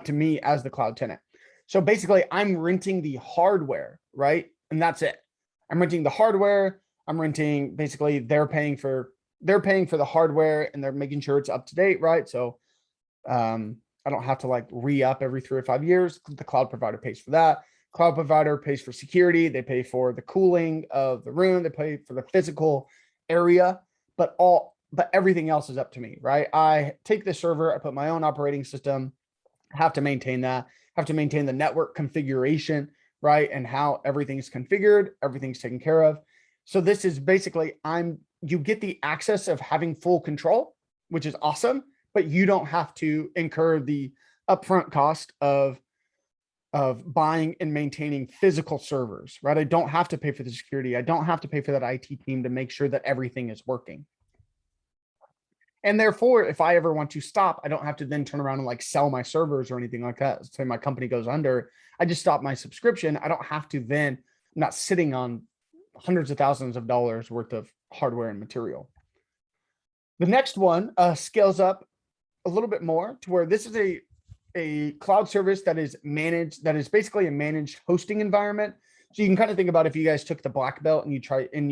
me as the cloud tenant. So basically I'm renting the hardware, right? And that's it. I'm renting the hardware. I'm renting, basically they're paying for the hardware, and they're making sure it's up to date, right? So I don't have to like re-up every 3 or 5 years. The cloud provider pays for that. Cloud provider pays for security. They pay for the cooling of the room. They pay for the physical area, but everything else is up to me, right? I take the server, I put my own operating system, have to maintain that, have to maintain the network configuration, right? And how everything's configured, everything's taken care of. So this is basically, you get the access of having full control, which is awesome, but you don't have to incur the upfront cost of buying and maintaining physical servers, right? I don't have to pay for the security. I don't have to pay for that IT team to make sure that everything is working. And therefore, if I ever want to stop, I don't have to then turn around and like sell my servers or anything like that. Say my company goes under, I just stop my subscription. I don't have to then, I'm not sitting on hundreds of thousands of dollars worth of hardware and material. The next one scales up a little bit more to where this is a cloud service that is managed, that is basically a managed hosting environment. So you can kind of think about if you guys took the black belt and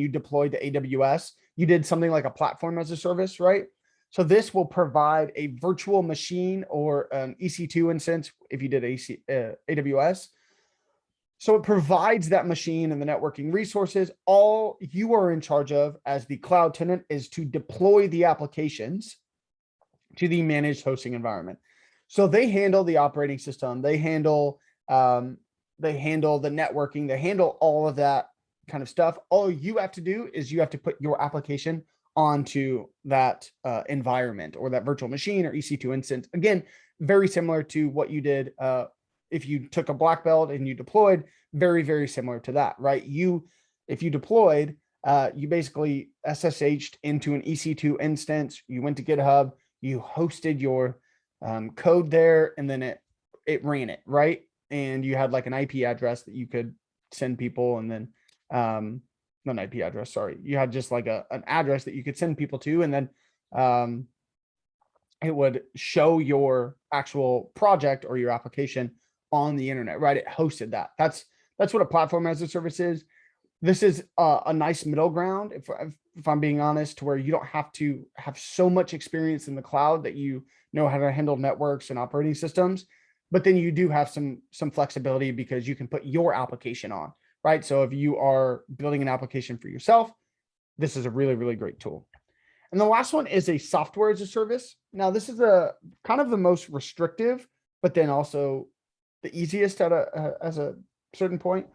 you deployed to AWS, you did something like a platform as a service, right? So this will provide a virtual machine or an EC2 instance if you did AWS. So it provides that machine and the networking resources. All you are in charge of as the cloud tenant is to deploy the applications to the managed hosting environment. So they handle the operating system, they handle the networking, they handle all of that kind of stuff. All you have to do is you have to put your application onto that environment or that virtual machine or EC2 instance. Again, very similar to what you did if you took a black belt and you deployed, very, very similar to that, right? If you deployed, you basically SSH'd into an EC2 instance, you went to GitHub, you hosted your code there, and then it ran it, right? And you had like an IP address that you could send people, and then not an IP address, sorry. You had just like an address that you could send people to, and then it would show your actual project or your application on the internet, right? It hosted that. That's what a platform as a service is. This is a nice middle ground, if I'm being honest, to where you don't have to have so much experience in the cloud that you know how to handle networks and operating systems, but then you do have some flexibility because you can put your application on, right? So if you are building an application for yourself, this is a really, really great tool. And the last one is a software as a service. Now, this is a kind of the most restrictive, but then also the easiest at as a certain point.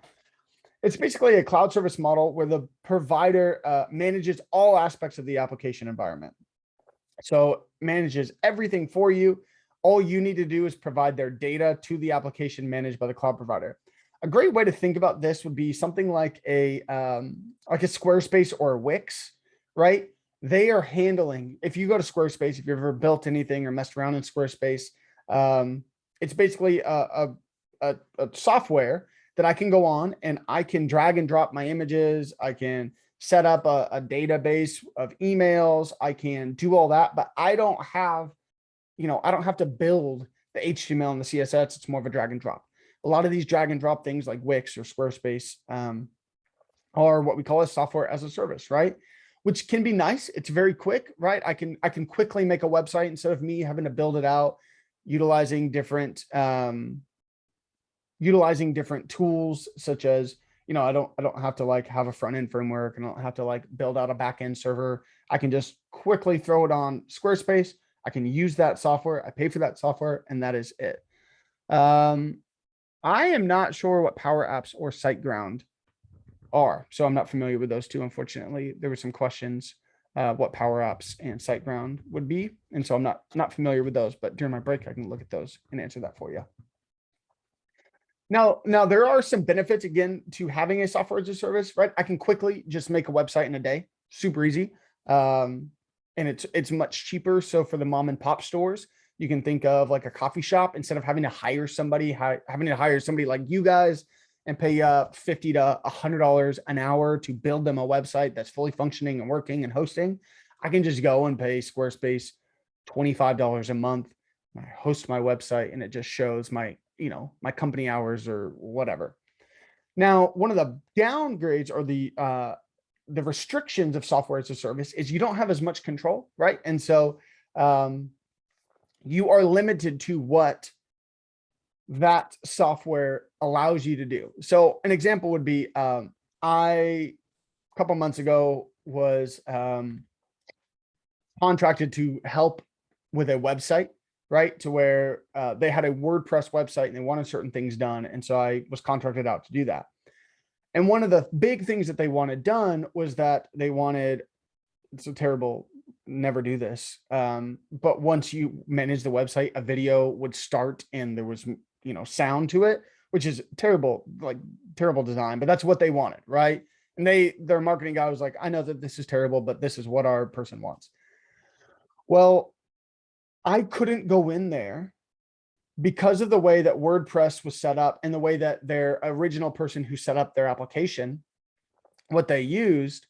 It's basically a cloud service model where the provider manages all aspects of the application environment. So manages everything for you. All you need to do is provide their data to the application managed by the cloud provider. A great way to think about this would be something like a Squarespace or a Wix, right? They are handling, if you go to Squarespace, if you've ever built anything or messed around in Squarespace, it's basically a software that I can go on and I can drag and drop my images. I can set up a database of emails. I can do all that, but I don't have, I don't have to build the HTML and the CSS. It's more of a drag and drop. A lot of these drag and drop things like Wix or Squarespace are what we call a software as a service, right? Which can be nice. It's very quick, right? I can quickly make a website instead of me having to build it out, utilizing different tools such as, I don't have to like have a front end framework. I don't have to like build out a back end server. I can just quickly throw it on Squarespace. I can use that software. I pay for that software, and that is it. I am not sure what Power Apps or SiteGround are, so I'm not familiar with those two. Unfortunately, there were some questions what Power Apps and SiteGround would be, and so I'm not familiar with those. But during my break, I can look at those and answer that for you. Now there are some benefits again to having a software as a service, right? I can quickly just make a website in a day, super easy, and it's much cheaper. So for the mom and pop stores, you can think of like a coffee shop instead of having to hire somebody, like you guys and pay $50 to $100 an hour to build them a website that's fully functioning and working and hosting. I can just go and pay Squarespace $25 a month. I host my website and it just shows my company hours or whatever. Now, one of the downgrades or the restrictions of software as a service is you don't have as much control, right? And so you are limited to what that software allows you to do. So an example would be, I, a couple months ago, was contracted to help with a website, right? To where they had a WordPress website and they wanted certain things done. And so I was contracted out to do that. And one of the big things that they wanted done was that they wanted, it's a terrible, never do this. But once you manage the website, a video would start and there was, sound to it, which is terrible, like terrible design, but that's what they wanted, right? And their marketing guy was like, I know that this is terrible, but this is what our person wants. Well, I couldn't go in there because of the way that WordPress was set up and the way that their original person who set up their application, what they used.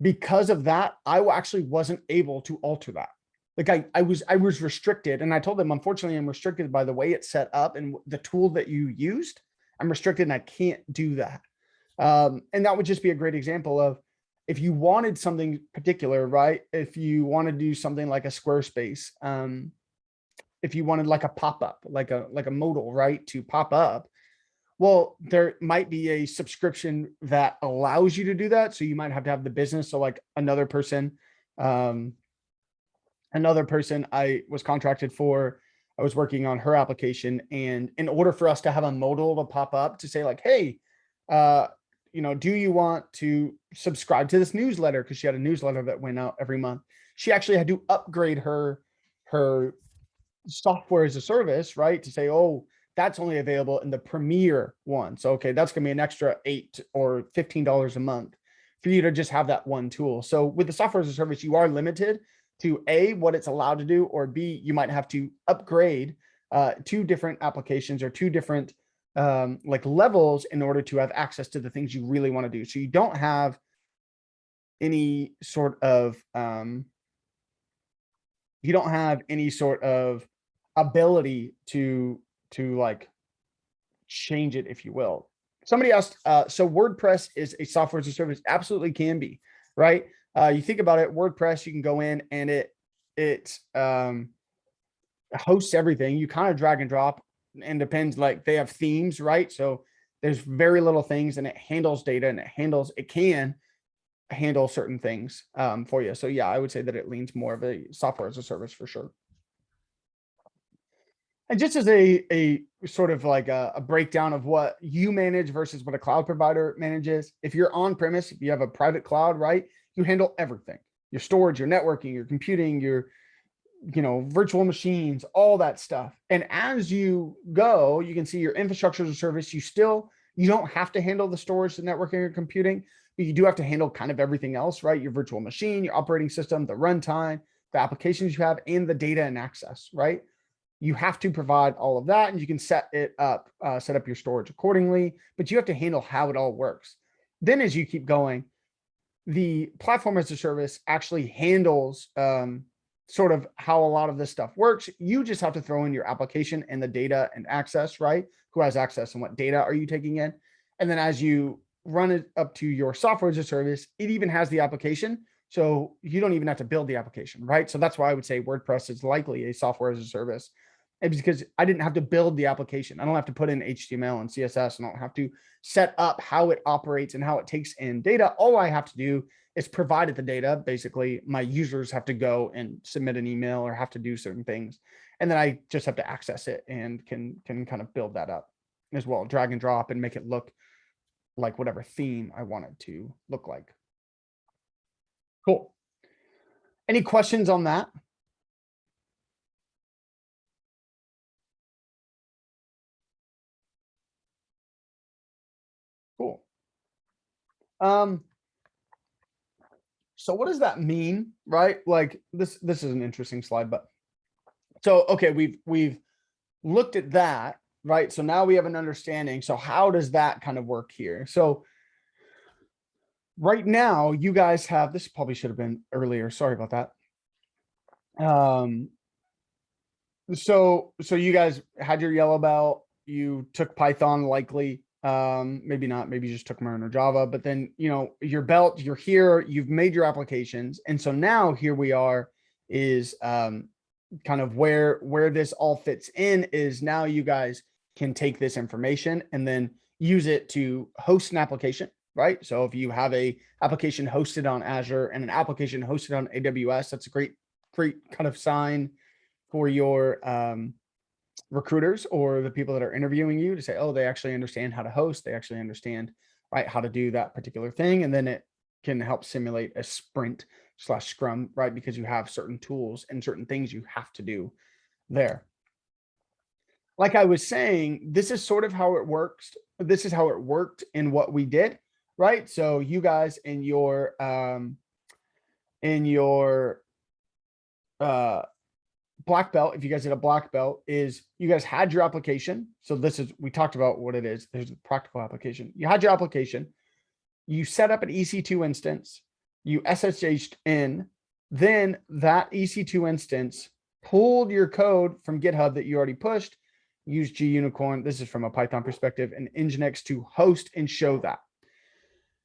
Because of that, I actually wasn't able to alter that. Like I was restricted, and I told them, unfortunately, I'm restricted by the way it's set up and the tool that you used. I'm restricted and I can't do that. And that would just be a great example of if you wanted something particular, right? If you want to do something like a Squarespace, if you wanted like a pop-up, like a modal, right, to pop up, well, there might be a subscription that allows you to do that. So you might have to have the business. So like another person I was contracted for, I was working on her application. And in order for us to have a modal to pop up to say like, hey, do you want to subscribe to this newsletter? Because she had a newsletter that went out every month. She actually had to upgrade her software as a service, right? To say, oh, that's only available in the premier one. So, okay, that's going to be an extra $8 or $15 a month for you to just have that one tool. So with the software as a service, you are limited to A, what it's allowed to do, or B, you might have to upgrade two different applications or two different like levels in order to have access to the things you really want to do. So you don't have any sort of ability to like change it, if you will. Somebody asked, so WordPress is a software as a service? Absolutely can be, right? You think about it, WordPress, you can go in and it hosts everything. You kind of drag and drop, and depends, like they have themes, right? So There's very little things, and it handles data, and it can handle certain things for you. So yeah, I would say that it leans more of a software as a service for sure. And just as a sort of like a breakdown of what you manage versus what a cloud provider manages. If you're on premise, if you have a private cloud, right, you handle everything: your storage, your networking, your computing, your virtual machines, all that stuff. And as you go, you can see your infrastructure as a service. You don't have to handle the storage, the networking, or computing, but you do have to handle kind of everything else, right? Your virtual machine, your operating system, the runtime, the applications you have, and the data and access, right? You have to provide all of that, and you can set up your storage accordingly, but you have to handle how it all works. Then as you keep going, the platform as a service actually handles sort of how a lot of this stuff works. You just have to throw in your application and the data and access, right? Who has access and what data are you taking in? And then as you run it up to your software as a service, it even has the application. So you don't even have to build the application, right? So that's why I would say WordPress is likely a software as a service. And because I didn't have to build the application. I don't have to put in HTML and CSS, and I don't have to set up how it operates and how it takes in data. All I have to do is provide it the data. Basically, my users have to go and submit an email or have to do certain things. And then I just have to access it and can kind of build that up as well, drag and drop and make it look like whatever theme I want it to look like. Cool. Any questions on that? Cool. So what does that mean, right? Like this is an interesting slide, but so okay, we've looked at that, right? So now we have an understanding. So how does that kind of work here? So right now, you guys have, this probably should have been earlier. Sorry about that. So you guys had your yellow belt, you took Python likely, maybe not, maybe you just took Marin or Java, but then, your belt, you're here, you've made your applications. And so now here we are is, kind of where this all fits in is now you guys can take this information and then use it to host an application, right? So if you have a application hosted on Azure and an application hosted on AWS, that's a great kind of sign for your recruiters or the people that are interviewing you to say, oh, they actually understand how to host. They actually understand, right, how to do that particular thing. And then it can help simulate a sprint/scrum, right? Because you have certain tools and certain things you have to do there. Like I was saying, this is sort of how it works. This is how it worked in what we did, right? So you guys in your black belt, if you guys did a black belt, is you guys had your application. So we talked about what it is. There's a practical application. You had your application. You set up an EC2 instance. You SSH'd in. Then that EC2 instance pulled your code from GitHub that you already pushed. Use GUnicorn. This is from a Python perspective, and Nginx to host and show that.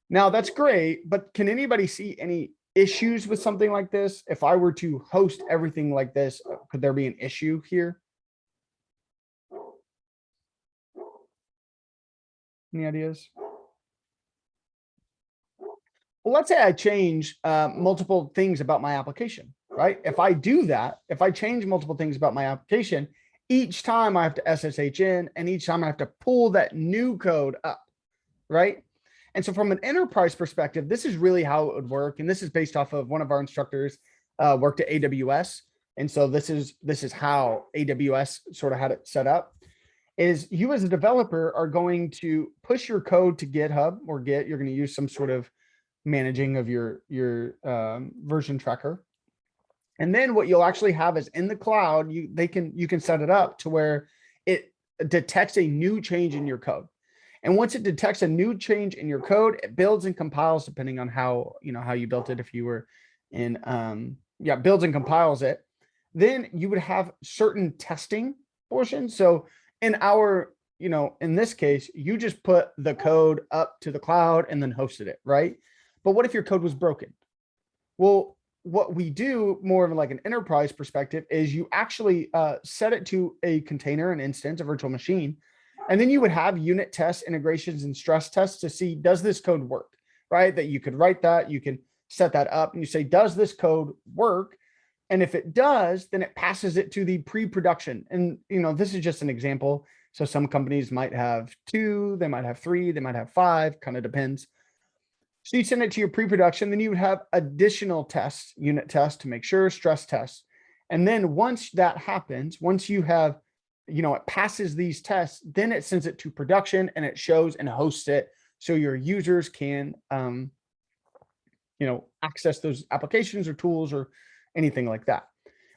Now that's great, but can anybody see any issues with something like this? If I were to host everything like this, could there be an issue here? Any ideas? Well, let's say I change multiple things about my application, right? If I do that, if I change multiple things about my application, each time I have to SSH in, and each time I have to pull that new code up, right? And so from an enterprise perspective, this is really how it would work. And this is based off of one of our instructors worked at AWS. And so this is how AWS sort of had it set up. Is you as a developer are going to push your code to GitHub or Git. You're going to use some sort of managing of your version tracker. And then what you'll actually have is in the cloud, you can set it up to where it detects a new change in your code. And once it detects a new change in your code, it builds and compiles depending on how you built it. If you were in, builds and compiles it, then you would have certain testing portions. So in in this case, you just put the code up to the cloud and then hosted it, right? But what if your code was broken? Well, what we do more of like an enterprise perspective is you actually set it to a container, an instance, a virtual machine. And then you would have unit tests, integrations, and stress tests to see, does this code work, right? That you could write that, you can set that up and you say, does this code work? And if it does, then it passes it to the pre-production. And, this is just an example. So some companies might have 2, they might have 3, they might have 5, kind of depends. So you send it to your pre-production, then you would have additional tests, unit tests to make sure, stress tests. And then once that happens, once you have, it passes these tests, then it sends it to production and it shows and hosts it so your users can, access those applications or tools or anything like that.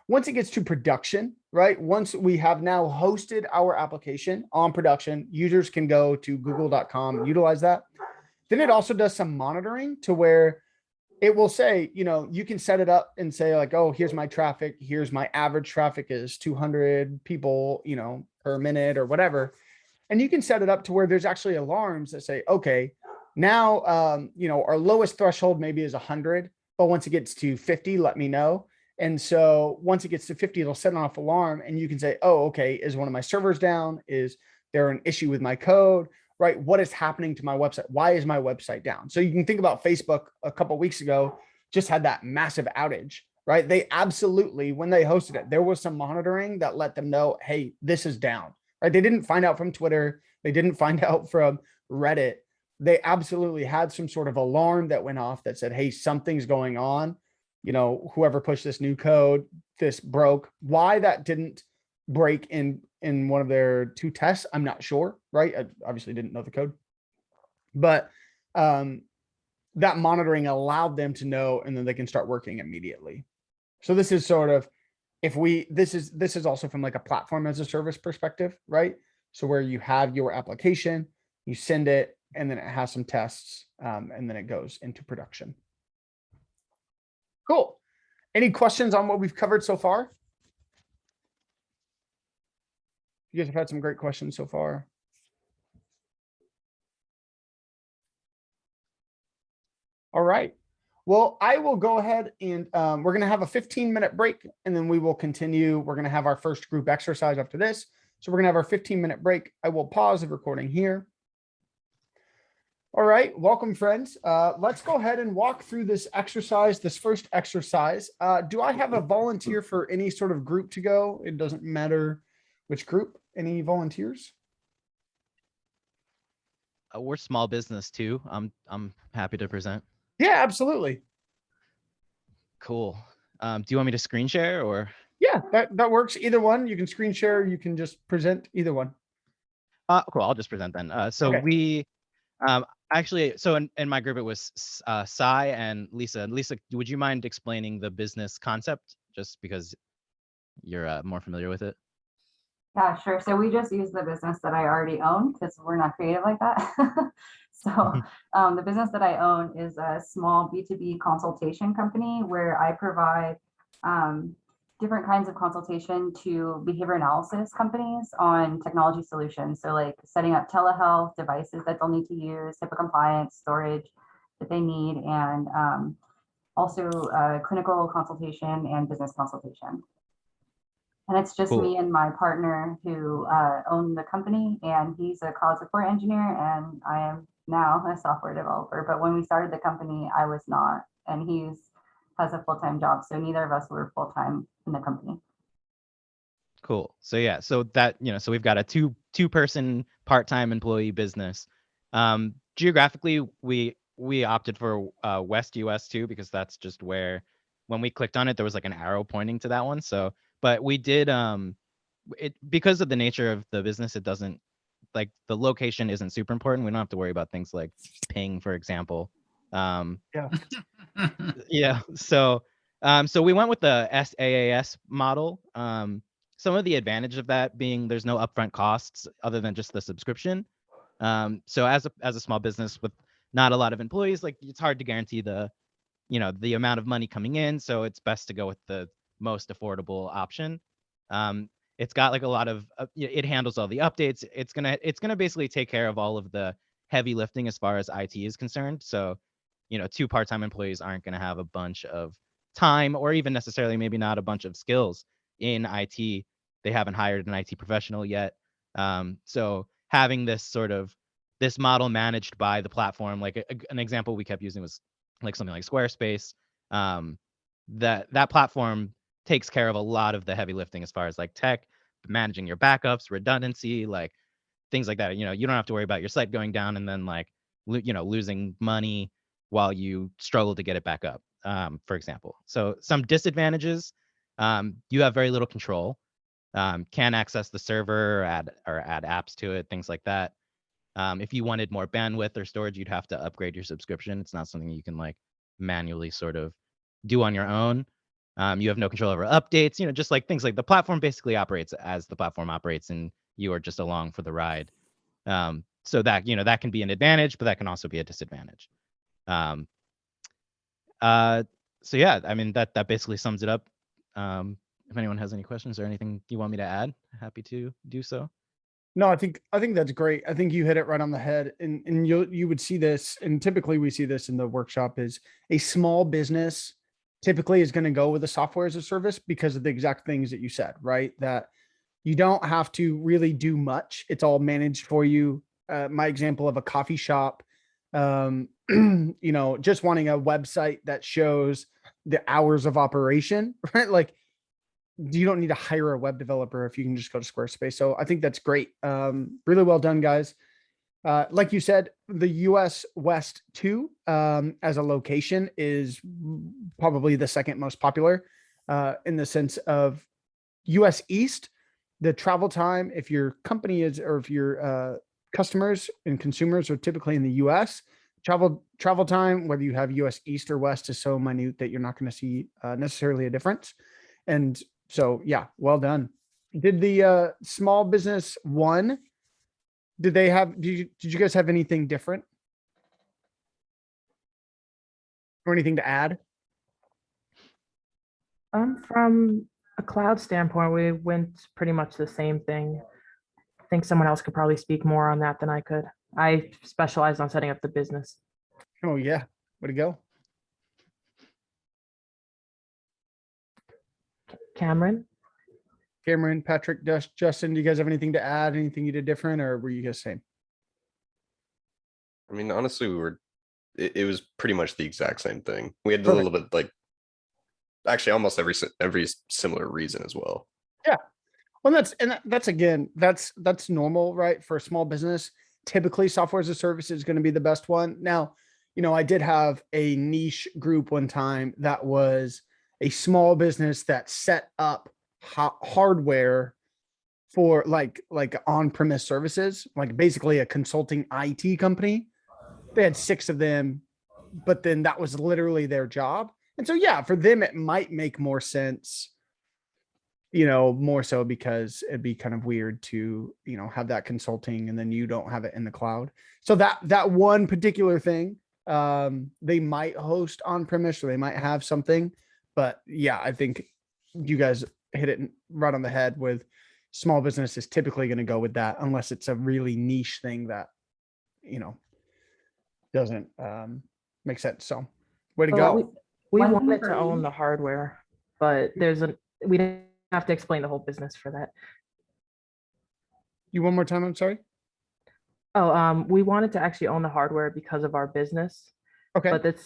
Once it gets to production, right? Once we have now hosted our application on production, users can go to google.com and utilize that. Then it also does some monitoring to where it will say, you can set it up and say like, oh, here's my traffic. Here's my average traffic is 200 people, per minute or whatever. And you can set it up to where there's actually alarms that say, okay, now, our lowest threshold maybe is 100, but once it gets to 50, let me know. And so once it gets to 50, it'll set off alarm and you can say, oh, okay, is one of my servers down? Is there an issue with my code? Right? What is happening to my website? Why is my website down? So you can think about Facebook a couple of weeks ago, just had that massive outage, right? They absolutely, when they hosted it, there was some monitoring that let them know, hey, this is down, right? They didn't find out from Twitter. They didn't find out from Reddit. They absolutely had some sort of alarm that went off that said, hey, something's going on. Whoever pushed this new code, this broke. Why that didn't break in one of their 2 tests, I'm not sure, right? I obviously didn't know the code, but that monitoring allowed them to know, and then they can start working immediately. So this is sort of, this is also from like a platform as a service perspective, right? So where you have your application, you send it, and then it has some tests, and then it goes into production. Cool. Any questions on what we've covered so far? You guys have had some great questions so far. All right. Well, I will go ahead and we're going to have a 15-minute break and then we will continue. We're going to have our first group exercise after this. So we're going to have our 15-minute break. I will pause the recording here. All right. Welcome, friends. Let's go ahead and walk through this exercise, this first exercise. Do I have a volunteer for any sort of group to go? It doesn't matter which group. Any volunteers? We're small business too. I'm happy to present. Yeah, absolutely. Cool. Do you want me to screen share or? Yeah, that works. Either one. You can screen share. You can just present either one. Cool. I'll just present then. So Okay. we actually, so in my group, it was Sai and Lisa. Lisa, would you mind explaining the business concept just because you're more familiar with it? Yeah, sure. So we just use the business that I already own because we're not creative like that. So the business that I own is a small B2B consultation company where I provide different kinds of consultation to behavior analysis companies on technology solutions. So like setting up telehealth devices that they'll need to use, HIPAA compliance, storage that they need, and also clinical consultation and business consultation. And it's just me and my partner who own the company, and he's a cloud support engineer, and I am now a software developer. But when we started the company, I was not, and he has a full-time job. So neither of us were full-time in the company. Cool. So yeah, so that, so we've got a two-person part-time employee business. Geographically, we opted for West US too, because that's just where, when we clicked on it, there was like an arrow pointing to that one. So, but we did, because of the nature of the business, it doesn't, like, the location isn't super important. We don't have to worry about things like ping, for example. Yeah. Yeah. So we went with the SaaS model. Some of the advantage of that being there's no upfront costs other than just the subscription. So as a small business with not a lot of employees, like, it's hard to guarantee the amount of money coming in. So it's best to go with the most affordable option. It's got like a lot of, it handles all the updates. It's gonna basically take care of all of the heavy lifting as far as IT is concerned. So, 2 part-time employees aren't gonna have a bunch of time, or even necessarily maybe not a bunch of skills in IT. They haven't hired an IT professional yet. So having this model managed by the platform. Like an example we kept using was like something like Squarespace. That platform takes care of a lot of the heavy lifting as far as like tech, managing your backups, redundancy, like things like that. You don't have to worry about your site going down and then like losing money while you struggle to get it back up, for example. So some disadvantages, you have very little control. Can't access the server or add apps to it, things like that. If you wanted more bandwidth or storage, you'd have to upgrade your subscription. It's not something you can like manually sort of do on your own. You have no control over updates, just like things like the platform basically operates as the platform operates and you are just along for the ride. So that, that can be an advantage, but that can also be a disadvantage. So yeah, I mean, that basically sums it up. If anyone has any questions or anything you want me to add, happy to do so. No, I think that's great. I think you hit it right on the head, and you would see this, and typically we see this in the workshop, is a small business typically is going to go with a software as a service because of the exact things that you said, right? That you don't have to really do much. It's all managed for you. My example of a coffee shop, just wanting a website that shows the hours of operation, right? Like, you don't need to hire a web developer if you can just go to Squarespace. So I think that's great. Really well done, guys. Like you said, the US West 2 as a location is probably the second most popular in the sense of US East. The travel time, if your company is, or if your customers and consumers are typically in the US, travel time, whether you have US East or West, is so minute that you're not going to see necessarily a difference. And so, yeah, well done. Did the small business one, did you guys have anything different or anything to add? From a cloud standpoint, we went pretty much the same thing. I think someone else could probably speak more on that than I could. I specialize on setting up the business. Oh yeah, way to go. Cameron? Cameron, Patrick, Justin, do you guys have anything to add? Anything you did different, or were you guys same? I mean, honestly, it was pretty much the exact same thing. We had a Perfect. little bit like, actually almost every similar reason as well. Yeah. Well, that's normal, right? For a small business, typically software as a service is going to be the best one. Now, I did have a niche group one time that was a small business that set up hardware for like on-premise services, like basically a consulting IT company. They had 6 of them, but then that was literally their job. And so, yeah, for them, it might make more sense, more so because it'd be kind of weird to, have that consulting and then you don't have it in the cloud. So that one particular thing, they might host on-premise or they might have something, but yeah, I think you guys hit it right on the head with small business is typically going to go with that unless it's a really niche thing that, doesn't make sense. So way to go. We One wanted for to own me- the hardware, but we didn't have to explain the whole business for that. You one more time, I'm sorry. Oh, we wanted to actually own the hardware because of our business, Okay. but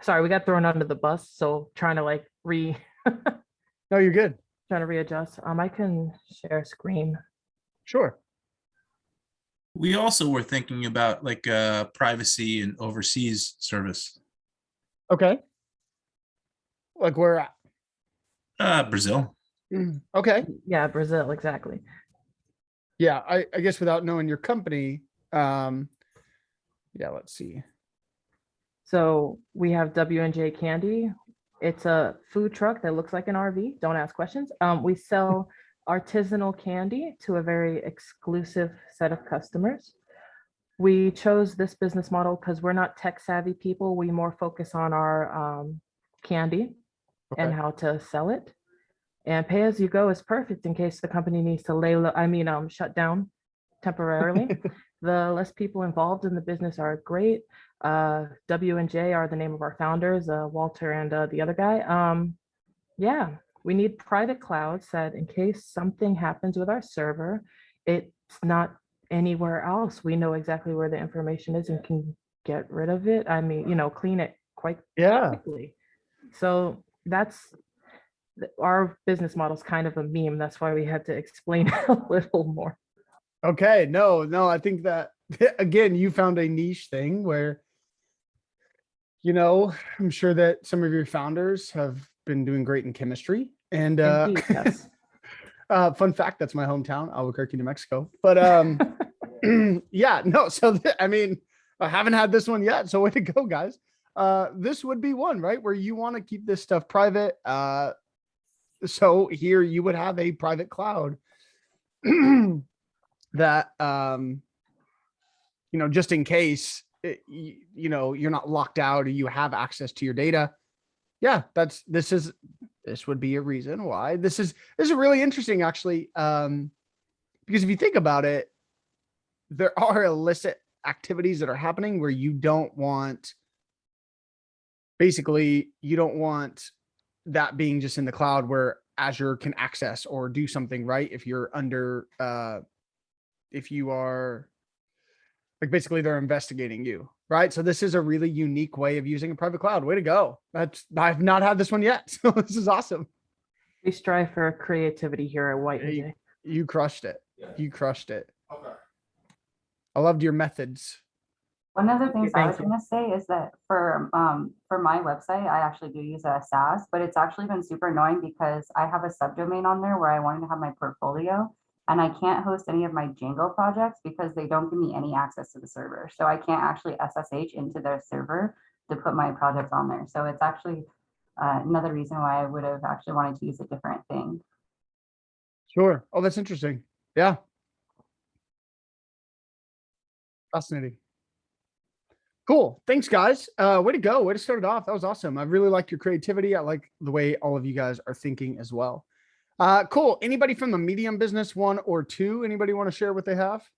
sorry, we got thrown under the bus. So trying to like No, you're good. trying to readjust. I can share screen. Sure. We also were thinking about like privacy and overseas service. Okay. Like where at? Brazil. Okay. Yeah, Brazil, exactly. Yeah, I guess without knowing your company, yeah, let's see. So we have W&J Candy. It's a food truck that looks like an RV. Don't ask questions. We sell artisanal candy to a very exclusive set of customers. We chose this business model because we're not tech savvy people. We more focus on our candy and Okay. how to sell it. And pay as you go is perfect in case the company needs to shut down temporarily. The less people involved in the business are great. W&J are the name of our founders, Walter and the other guy. Yeah, we need private clouds that in case something happens with our server, it's not anywhere else, we know exactly where the information is and can get rid of it. I mean, clean it quite Yeah. quickly. So that's our business model is kind of a meme. That's why we had to explain it a little more. Okay. No, I think that again, you found a niche thing where, I'm sure that some of your founders have been doing great in chemistry. And Indeed, yes. fun fact, that's my hometown, Albuquerque, New Mexico. But yeah, no. So I mean, I haven't had this one yet. So way to go, guys. This would be one, right? Where you want to keep this stuff private. So here you would have a private cloud that, just in case, you're not locked out or you have access to your data. Yeah, this would be a reason why this is really interesting, actually. Because if you think about it, there are illicit activities that are happening where you don't want that being just in the cloud where Azure can access or do something, right? If you are like, basically they're investigating you, right? So this is a really unique way of using a private cloud. Way to go. I've not had this one yet. So this is awesome. We strive for creativity here at White and J. You crushed it. You crushed it. Okay. I loved your methods. One of the things I was Thank you. going to say is that for my website, I actually do use a SaaS, but it's actually been super annoying because I have a subdomain on there where I wanted to have my portfolio, and I can't host any of my Django projects because they don't give me any access to the server. So I can't actually SSH into their server to put my projects on there. So it's actually another reason why I would have actually wanted to use a different thing. Sure. Oh, that's interesting. Yeah. Fascinating. Cool. Thanks, guys. Way to go. Way to start it off. That was awesome. I really like your creativity. I like the way all of you guys are thinking as well. Cool. Anybody from the medium business, 1 or 2? Anybody want to share what they have?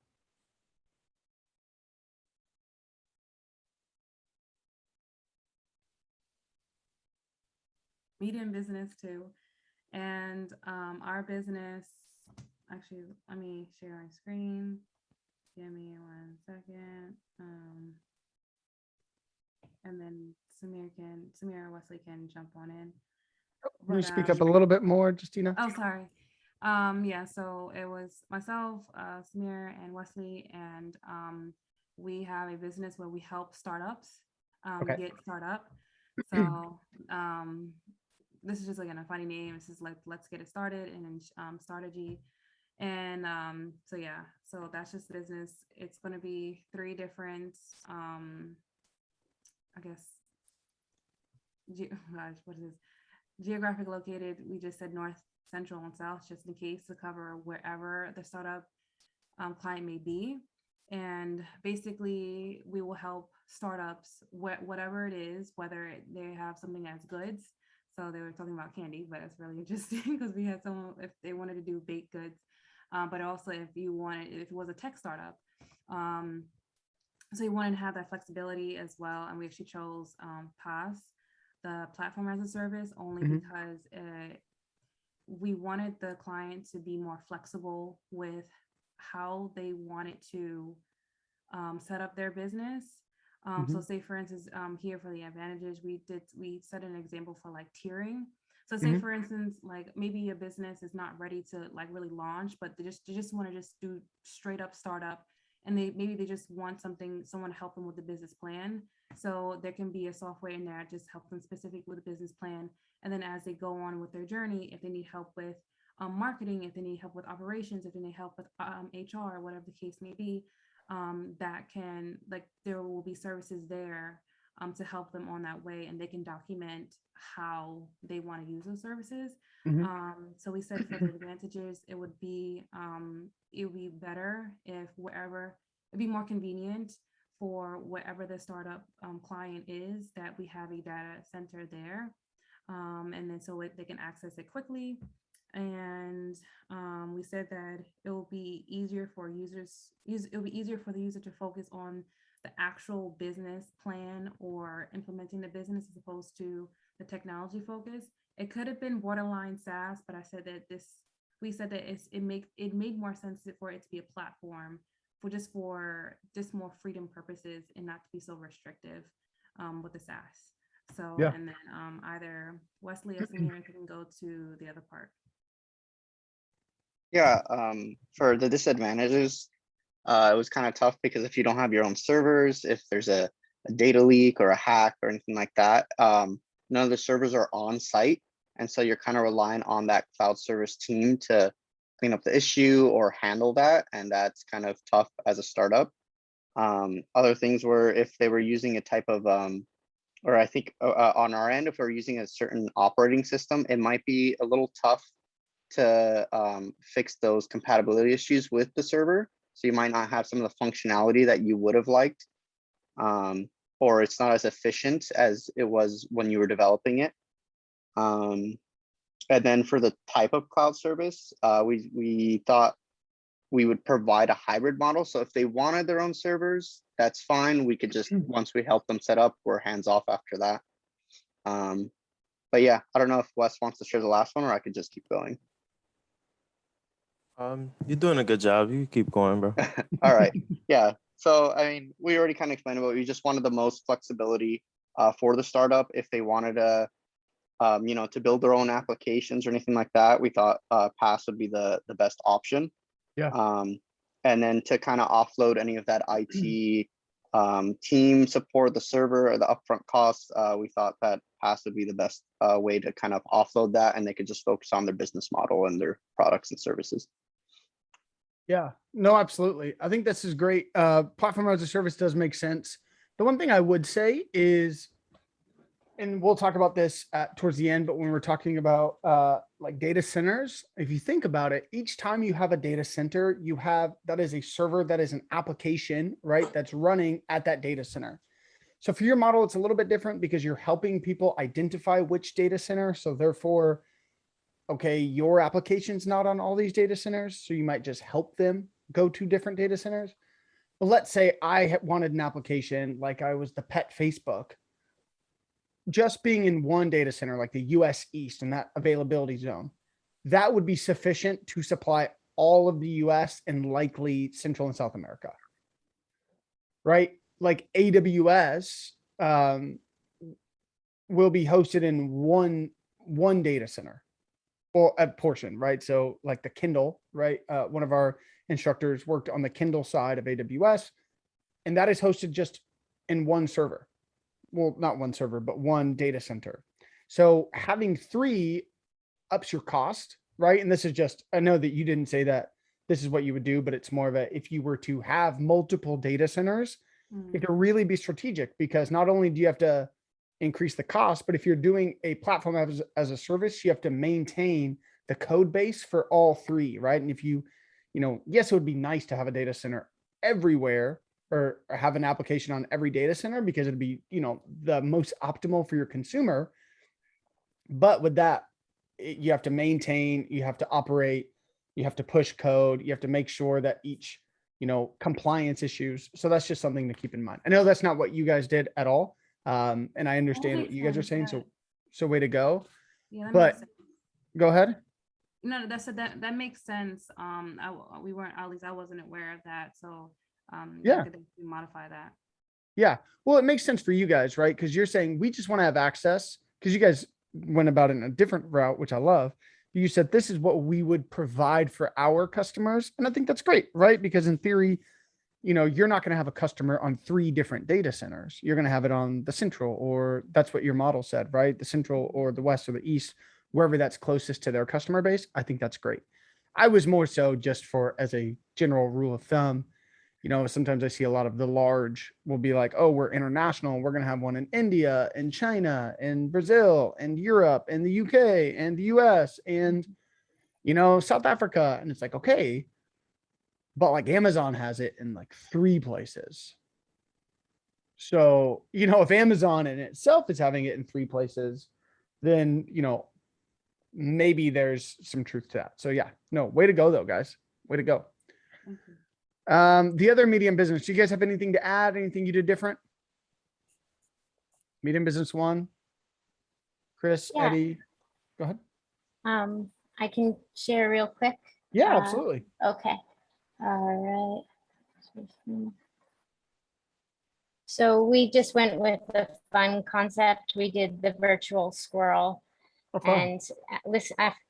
Medium business too. And our business, actually, let me share my screen. Give me 1 second. And then Samir or Wesley can jump on in. Can you speak up a little bit more, Justina? Oh, sorry. Yeah, so it was myself, Samir, and Wesley, and we have a business where we help startups get startup. So this is just like a funny name. This is like let's get it started, and then strategy. And so yeah, so that's just the business. It's going to be 3 different I guess what is this? Geographic located. We just said north, central, and south, just in case, to cover wherever the startup client may be. And basically, we will help startups, whatever it is, whether they have something as goods. So they were talking about candy, but it's really interesting because we had someone, if they wanted to do baked goods, but also if it was a tech startup. So you wanted to have that flexibility as well. And we actually chose PaaS, the platform as a service, only because we wanted the client to be more flexible with how they wanted to set up their business. So say, for instance, here for the advantages, we set an example for like tiering. So say, for instance, like maybe a business is not ready to like really launch, but they just want to just do straight up startup. And maybe they just want someone to help them with the business plan. So there can be a software in there that just helps them specific with a business plan. And then as they go on with their journey, if they need help with marketing, if they need help with operations, if they need help with HR, whatever the case may be, there will be services there to help them on that way, and they can document how they want to use those services. So we said for the advantages, it would be better if it'd be more convenient for whatever the startup client is, that we have a data center there, and then so they can access it quickly. And we said that it will be easier for users. It'll be easier for the user to focus on the actual business plan or implementing the business as opposed to the technology focus. It could have been borderline SaaS, but I said that it made more sense for it to be a platform just more freedom purposes and not to be so restrictive with the SaaS. So, Yeah. and then either Wesley or Samir can go to the other part. Yeah, for the disadvantages, it was kind of tough because if you don't have your own servers, if there's a data leak or a hack or anything like that, none of the servers are on site. And so you're kind of relying on that cloud service team to clean up the issue or handle that. And that's kind of tough as a startup. Other things were if they were using a type of, or I think on our end, if we're using a certain operating system, it might be a little tough to fix those compatibility issues with the server. So you might not have some of the functionality that you would have liked, or it's not as efficient as it was when you were developing it. And then for the type of cloud service, we thought we would provide a hybrid model. So if they wanted their own servers, that's fine. We could just, once we help them set up, we're hands off after that. But yeah, I don't know if Wes wants to share the last one or I could just keep going. You're doing a good job. You keep going, bro. All right. Yeah. So, I mean, we already kind of explained about, we just wanted the most flexibility for the startup. If they wanted to, to build their own applications or anything like that, we thought PaaS would be the best option. Yeah. And then to kind of offload any of that IT team support, the server, or the upfront costs, we thought that PaaS would be the best way to kind of offload that, and they could just focus on their business model and their products and services. Yeah, no, absolutely. I think this is great. Platform as a service does make sense. The one thing I would say is, and we'll talk about this towards the end, but when we're talking about like data centers, if you think about it, each time you have a data center, that is a server, that is an application, right? That's running at that data center. So for your model, it's a little bit different because you're helping people identify which data center. So therefore, okay, your application's not on all these data centers, so you might just help them go to different data centers. But let's say I wanted an application like I was the pet Facebook, just being in one data center, like the US East and that availability zone, that would be sufficient to supply all of the US and likely Central and South America, right? Like AWS will be hosted in one data center. Or a portion, right? So like the Kindle, right? One of our instructors worked on the Kindle side of AWS, and that is hosted just in one server. Well, not one server, but one data center. So having 3 ups your cost, right? And this is just, I know that you didn't say that this is what you would do, but it's more of a, if you were to have multiple data centers, you have to really be strategic, because not only do you have to increase the cost, but if you're doing a platform as a service, you have to maintain the code base for all 3, right? And if yes, it would be nice to have a data center everywhere, or have an application on every data center, because it'd be, the most optimal for your consumer. But with that, you have to maintain, you have to operate, you have to push code, you have to make sure that each, compliance issues. So that's just something to keep in mind. I know that's not what you guys did at all. And I understand what you guys are saying. So way to go. Yeah, but go ahead. No, that makes sense. We weren't, at least I wasn't aware of that. So yeah, could modify that. Yeah, well, it makes sense for you guys, right? Because you're saying we just want to have access, because you guys went about it in a different route, which I love. You said this is what we would provide for our customers, and I think that's great, right? Because in theory, you're not going to have a customer on 3 different data centers. You're going to have it on the central, or that's what your model said, right? The central or the west or the east, wherever that's closest to their customer base. I think that's great. I was more so just as a general rule of thumb, sometimes I see a lot of the large will be like, oh, we're international. We're going to have one in India and China and Brazil and Europe and the UK and the US and, South Africa. And it's like, okay, but like Amazon has it in like 3 places. So, if Amazon in itself is having it in 3 places, then, maybe there's some truth to that. So yeah, no, way to go though, guys. Way to go. The other medium business, do you guys have anything to add? Anything you did different? Medium business 1, Chris, Yeah. Eddie, go ahead. I can share real quick. Yeah, absolutely. Okay. All right. So we just went with the fun concept. We did the virtual squirrel. Oh, fun. And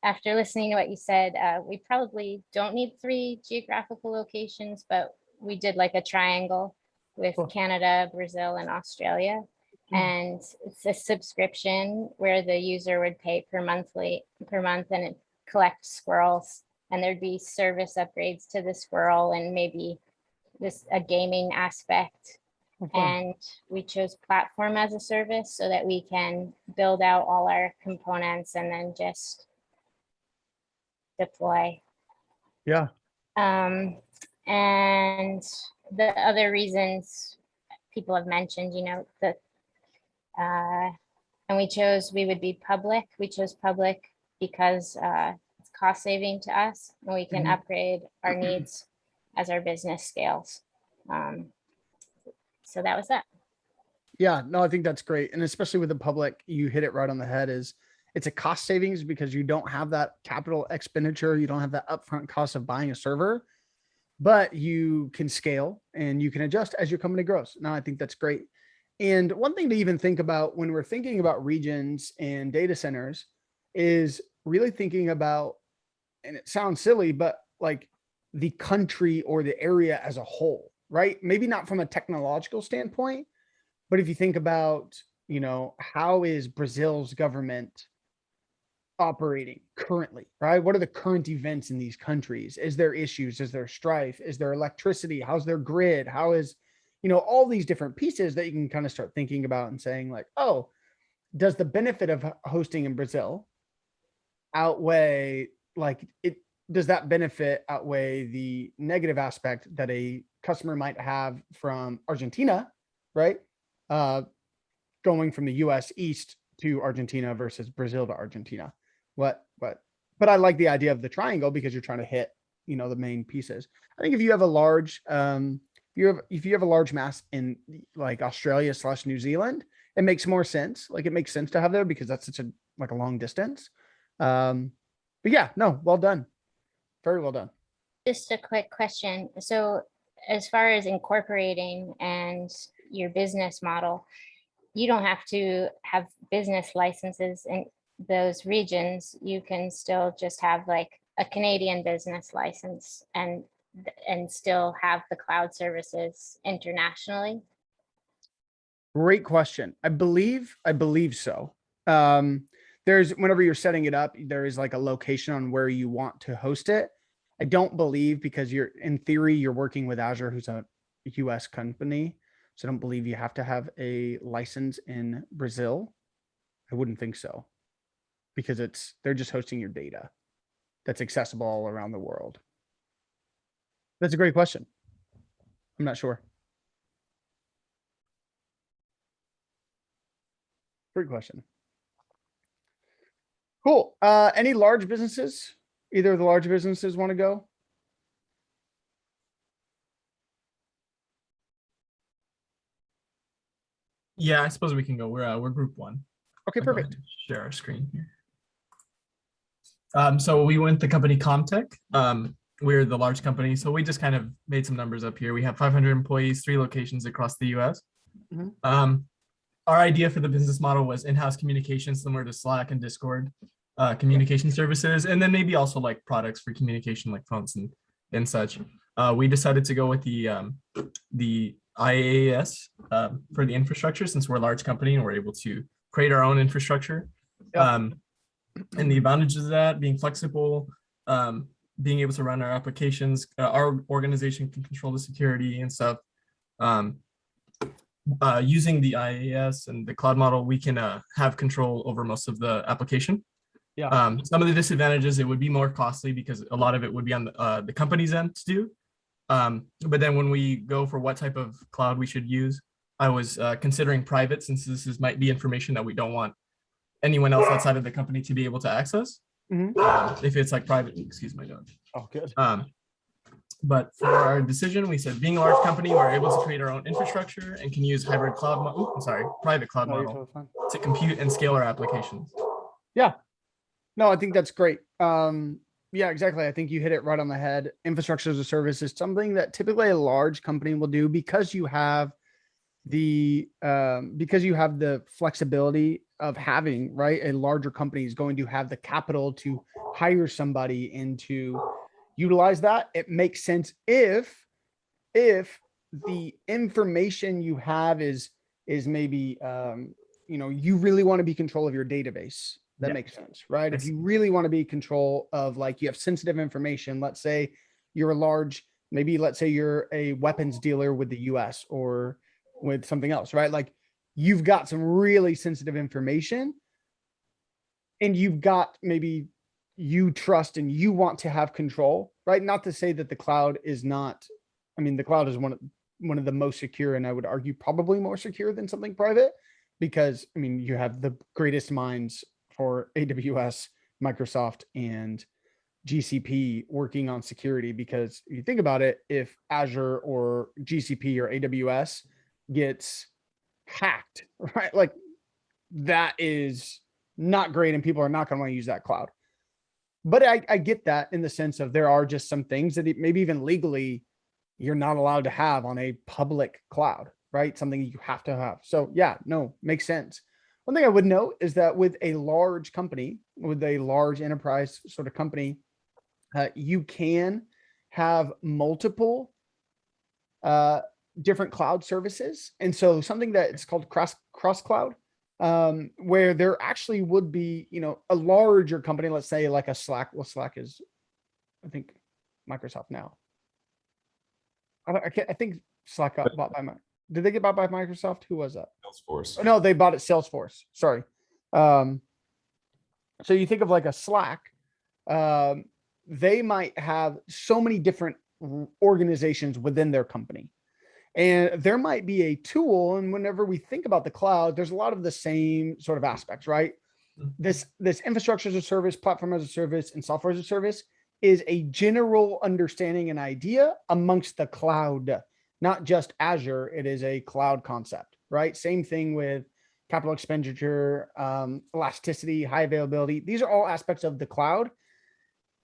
after listening to what you said, we probably don't need 3 geographical locations, but we did like a triangle with Cool. Canada, Brazil, and Australia. And it's a subscription where the user would pay per month, and it collects squirrels. And there'd be service upgrades to the squirrel and maybe a gaming aspect. Oh, fun. And we chose platform as a service so that we can build out all our components and then just deploy. Yeah. And the other reasons people have mentioned, and we would be public. We chose public because it's cost saving to us and we can upgrade our needs as our business scales. So that was that. Yeah, no, I think that's great. And especially with the public, you hit it right on the head. It's a cost savings because you don't have that capital expenditure. You don't have that upfront cost of buying a server, but you can scale and you can adjust as your company grows. Now, I think that's great. And one thing to even think about when we're thinking about regions and data centers is really thinking about, and it sounds silly, but like the country or the area as a whole, right? Maybe not from a technological standpoint, but if you think about, how is Brazil's government operating currently, right? What are the current events in these countries? Is there issues? Is there strife? Is there electricity? How's their grid? How is, all these different pieces that you can kind of start thinking about and saying like, oh, does the benefit of hosting in Brazil outweigh does that benefit outweigh the negative aspect that a customer might have from Argentina, right? Going from the US East to Argentina versus Brazil to Argentina. But I like the idea of the triangle because you're trying to hit, the main pieces. I think if you have a large, if you have a large mass in like Australia / New Zealand, it makes more sense. Like it makes sense to have there because that's such a long distance. But yeah, no, well done. Very well done. Just a quick question. So as far as incorporating and your business model, you don't have to have business licenses in those regions. You can still just have like a Canadian business license and still have the cloud services internationally. Great question. I believe so. There's, whenever you're setting it up, there is like a location on where you want to host it. I don't believe, because in theory, you're working with Azure, who's a US company. So I don't believe you have to have a license in Brazil. I wouldn't think so, because they're just hosting your data that's accessible all around the world. That's a great question. I'm not sure. Great question. Cool. Any large businesses? Either of the large businesses want to go? Yeah, I suppose we can go. We're group 1. Okay, I'll go perfect. ahead and share our screen here. So we went the company Comtech. We're the large company, so we just kind of made some numbers up here. We have 500 employees, 3 locations across the US. Our idea for the business model was in-house communication, similar to Slack and Discord, communication services, and then maybe also like products for communication like phones and such. We decided to go with the IaaS for the infrastructure, since we're a large company and we're able to create our own infrastructure. And the advantages of that being flexible, being able to run our applications, our organization can control the security and stuff. Using the IaaS and the cloud model, we can have control over most of the application. Some of the disadvantages, it would be more costly because a lot of it would be on the company's end to do. But then when we go for what type of cloud we should use, I was considering private, since this might be information that we don't want anyone else outside of the company to be able to access. If it's like private, excuse my dog. Oh, good. But for our decision, we said being a large company, we're able to create our own infrastructure and can use hybrid cloud, private cloud model to compute and scale our applications. Yeah. No, I think that's great. Yeah, exactly. I think you hit it right on the head. Infrastructure as a service is something that typically a large company will do because you have the flexibility of having, right? A larger company is going to have the capital to hire somebody and to utilize that. It makes sense if the information you have is maybe you really want to be control of your database. That Yeah. makes sense, right? If Makes you really want to be control of, like, you have sensitive information, let's say you're a large, maybe let's say you're a weapons dealer with the US or with something else, right? Like, you've got some really sensitive information and you've got maybe you trust and you want to have control, right? Not to say that the cloud is not, I mean, the cloud is one of the most secure, and I would argue probably more secure than something private, because I mean, you have the greatest minds for AWS, Microsoft, and GCP working on security. Because if you think about it, if Azure or GCP or AWS gets hacked, right? Like, that is not great, and people are not going to want to use that cloud. But I get that in the sense of there are just some things that maybe even legally you're not allowed to have on a public cloud, right? Something you have to have. So yeah, no, makes sense. One thing I would note is that with a large company, with a large enterprise sort of company, you can have multiple different cloud services. And so something that it's called cross cloud, where there actually would be, a larger company, let's say like a Slack. Well, Slack is, I think, Microsoft now. I think Slack got bought by did they get bought by Microsoft? Who was that? Salesforce. Oh, no, they bought it Salesforce. Sorry. So you think of like a Slack, they might have so many different organizations within their company. And there might be a tool. And whenever we think about the cloud, there's a lot of the same sort of aspects, right? This infrastructure as a service, platform as a service, and software as a service is a general understanding and idea amongst the cloud, not just Azure. It is a cloud concept, right? Same thing with capital expenditure, elasticity, high availability. These are all aspects of the cloud.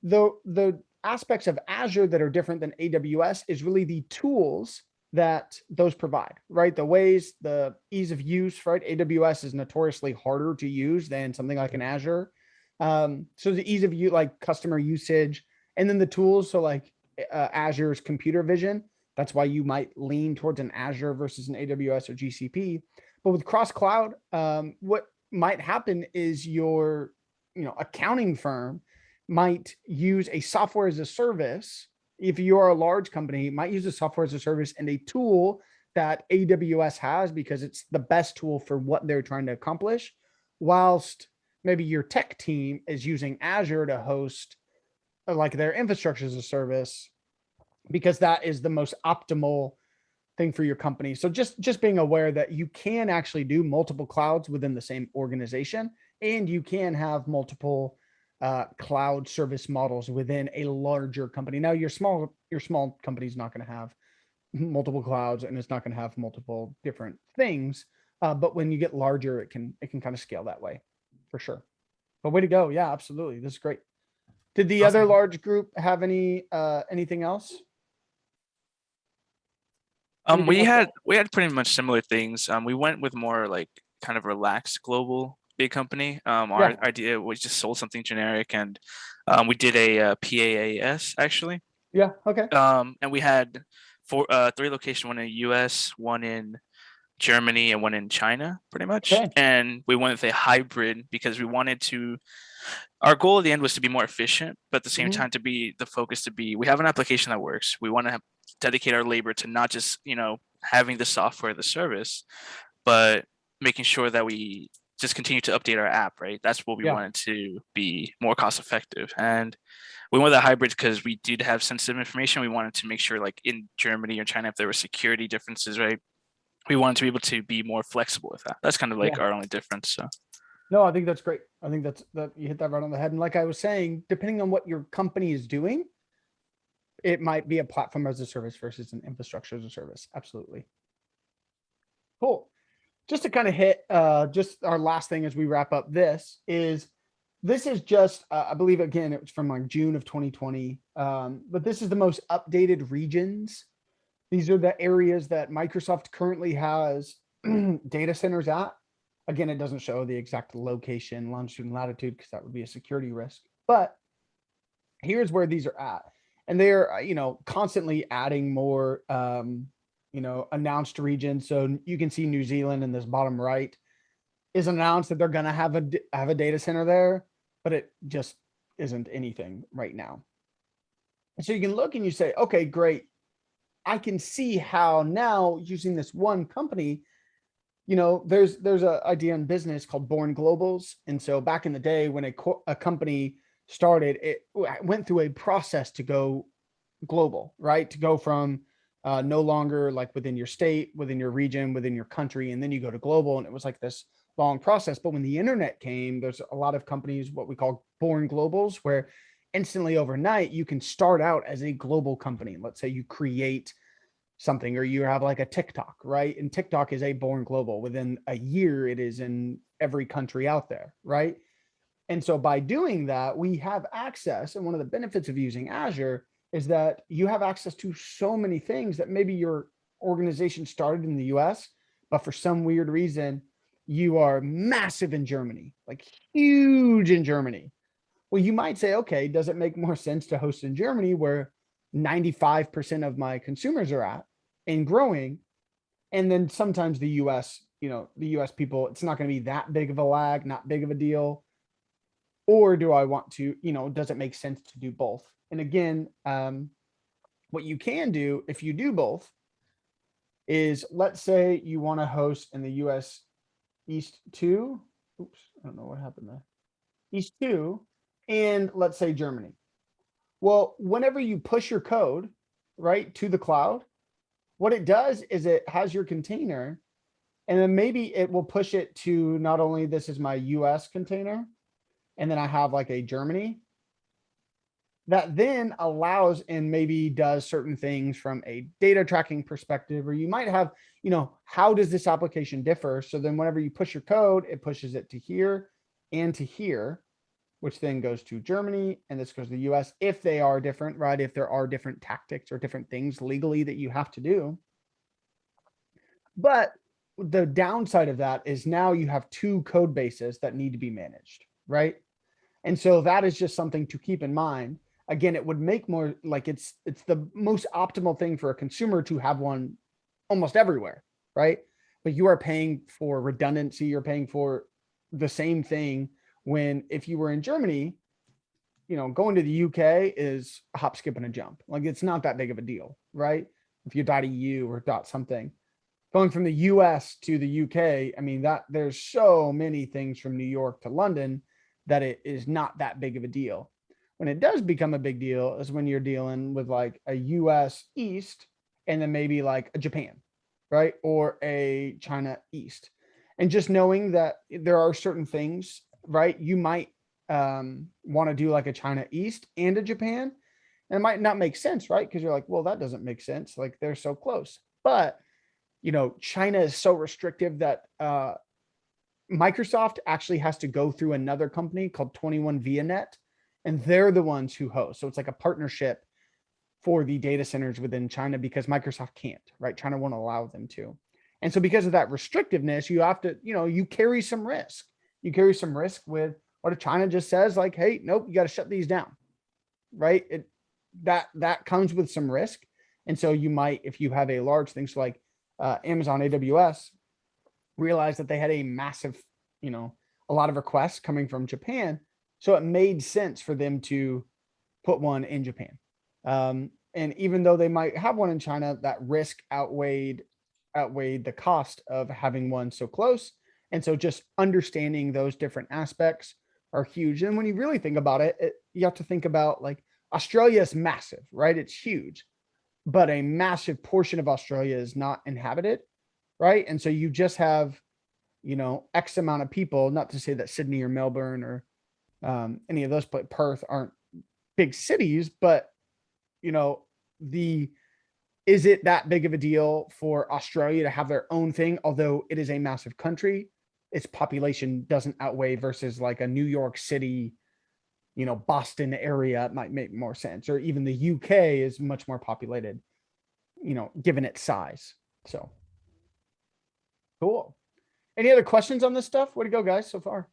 The aspects of Azure that are different than AWS is really the tools that those provide, right? The ways, the ease of use, right? AWS is notoriously harder to use than something like an Azure. So the ease of use, like customer usage, and then the tools. So like Azure's computer vision, that's why you might lean towards an Azure versus an AWS or GCP. But with cross cloud, what might happen is your, accounting firm might use a software as a service. If you are a large company, might use a software as a service and a tool that AWS has because it's the best tool for what they're trying to accomplish, whilst maybe your tech team is using Azure to host like their infrastructure as a service, because that is the most optimal thing for your company. So just being aware that you can actually do multiple clouds within the same organization, and you can have multiple cloud service models within a larger company. Now your small company is not going to have multiple clouds, and it's not going to have multiple different things. But when you get larger, it can kind of scale that way for sure. But way to go. Yeah, absolutely. This is great. Did the other large group have anything else? We had pretty much similar things. We went with more like kind of relaxed global big company. Our idea was just sold something generic, and we did a PaaS actually. Yeah. Okay. And we had 3 locations, one in the US, one in Germany, and one in China, pretty much. Okay. And we went with a hybrid because we wanted to. Our goal at the end was to be more efficient, but at the same time to be the focus to be. We have an application that works. We want to dedicate our labor to not just having the software, the service, but making sure that we just continue to update our app, right? That's what we wanted to be more cost effective. And we went with a hybrid because we did have sensitive information. We wanted to make sure, like in Germany or China, if there were security differences, right? We wanted to be able to be more flexible with that. That's kind of like our only difference. So no, I think that's great. I think that you hit that right on the head. And like I was saying, depending on what your company is doing, it might be a platform as a service versus an infrastructure as a service. Absolutely. Cool. Just to kind of hit just our last thing as we wrap up this is this is just, I believe, again, it was from like June of 2020. But this is the most updated regions. These are the areas that Microsoft currently has data centers at. Again, it doesn't show the exact location, longitude and latitude, because that would be a security risk. But here's where these are at. And they're, constantly adding more, announced regions. So you can see New Zealand in this bottom right is announced that they're going to have a data center there, but it just isn't anything right now. And so you can look and you say, okay, great. I can see how now using this one company, there's an idea in business called born globals. And so back in the day when a company started, it went through a process to go global, right? To go from no longer like within your state, within your region, within your country, and then you go to global. And it was like this long process. But when the internet came, there's a lot of companies, what we call born globals, where instantly overnight you can start out as a global company. Let's say you create something, or you have like a TikTok, right? And TikTok is a born global. Within a year, it is in every country out there, right? And so by doing that, we have access. And one of the benefits of using Azure is that you have access to so many things that maybe your organization started in the US, but for some weird reason, you are massive in Germany, like huge in Germany. Well, you might say, okay, does it make more sense to host in Germany where 95% of my consumers are at and growing? And then sometimes the US, the US people, it's not going to be that big of a lag, not big of a deal. Or do I want to, does it make sense to do both? And again, what you can do if you do both is, let's say you want to host in the US East 2. Oops, I don't know what happened there. East 2, and let's say Germany. Well, whenever you push your code, right, to the cloud, what it does is it has your container, and then maybe it will push it to not only this is my US container, and then I have like a Germany that then allows and maybe does certain things from a data tracking perspective, or you might have, how does this application differ? So then whenever you push your code, it pushes it to here and to here, which then goes to Germany, and this goes to the US if they are different, right? If there are different tactics or different things legally that you have to do. But the downside of that is now you have two code bases that need to be managed, right? And so that is just something to keep in mind. Again, it would make more like it's the most optimal thing for a consumer to have one almost everywhere, right? But you are paying for redundancy, you're paying for the same thing when if you were in Germany, going to the UK is a hop, skip, and a jump. Like it's not that big of a deal, right? If you .eu or .something. Going from the US to the UK, I mean, that there's so many things from New York to London that it is not that big of a deal. When it does become a big deal is when you're dealing with like a US East and then maybe like a Japan, right? Or a China East. And just knowing that there are certain things, right? You might want to do like a China East and a Japan, and it might not make sense, right? Because you're like, well, that doesn't make sense. Like they're so close. But, China is so restrictive that Microsoft actually has to go through another company called 21 ViaNet, and they're the ones who host. So it's like a partnership for the data centers within China because Microsoft can't, right? China won't allow them to. And so because of that restrictiveness, you have to, you carry some risk. You carry some risk with what if China just says like, hey, nope, you got to shut these down, right? That comes with some risk. And so you might, if you have a large thing, so like Amazon AWS, realized that they had a massive, a lot of requests coming from Japan. So it made sense for them to put one in Japan. And even though they might have one in China, that risk outweighed the cost of having one so close. And so just understanding those different aspects are huge. And when you really think about it, you have to think about like Australia is massive, right? It's huge, but a massive portion of Australia is not inhabited, right? And so you just have, X amount of people, not to say that Sydney or Melbourne or any of those, but Perth aren't big cities, but, is it that big of a deal for Australia to have their own thing? Although it is a massive country, its population doesn't outweigh versus like a New York City, you know, Boston area, it might make more sense. Or even the UK is much more populated, you know, given its size. So cool. Any other questions on this stuff? Way to go, guys, so far.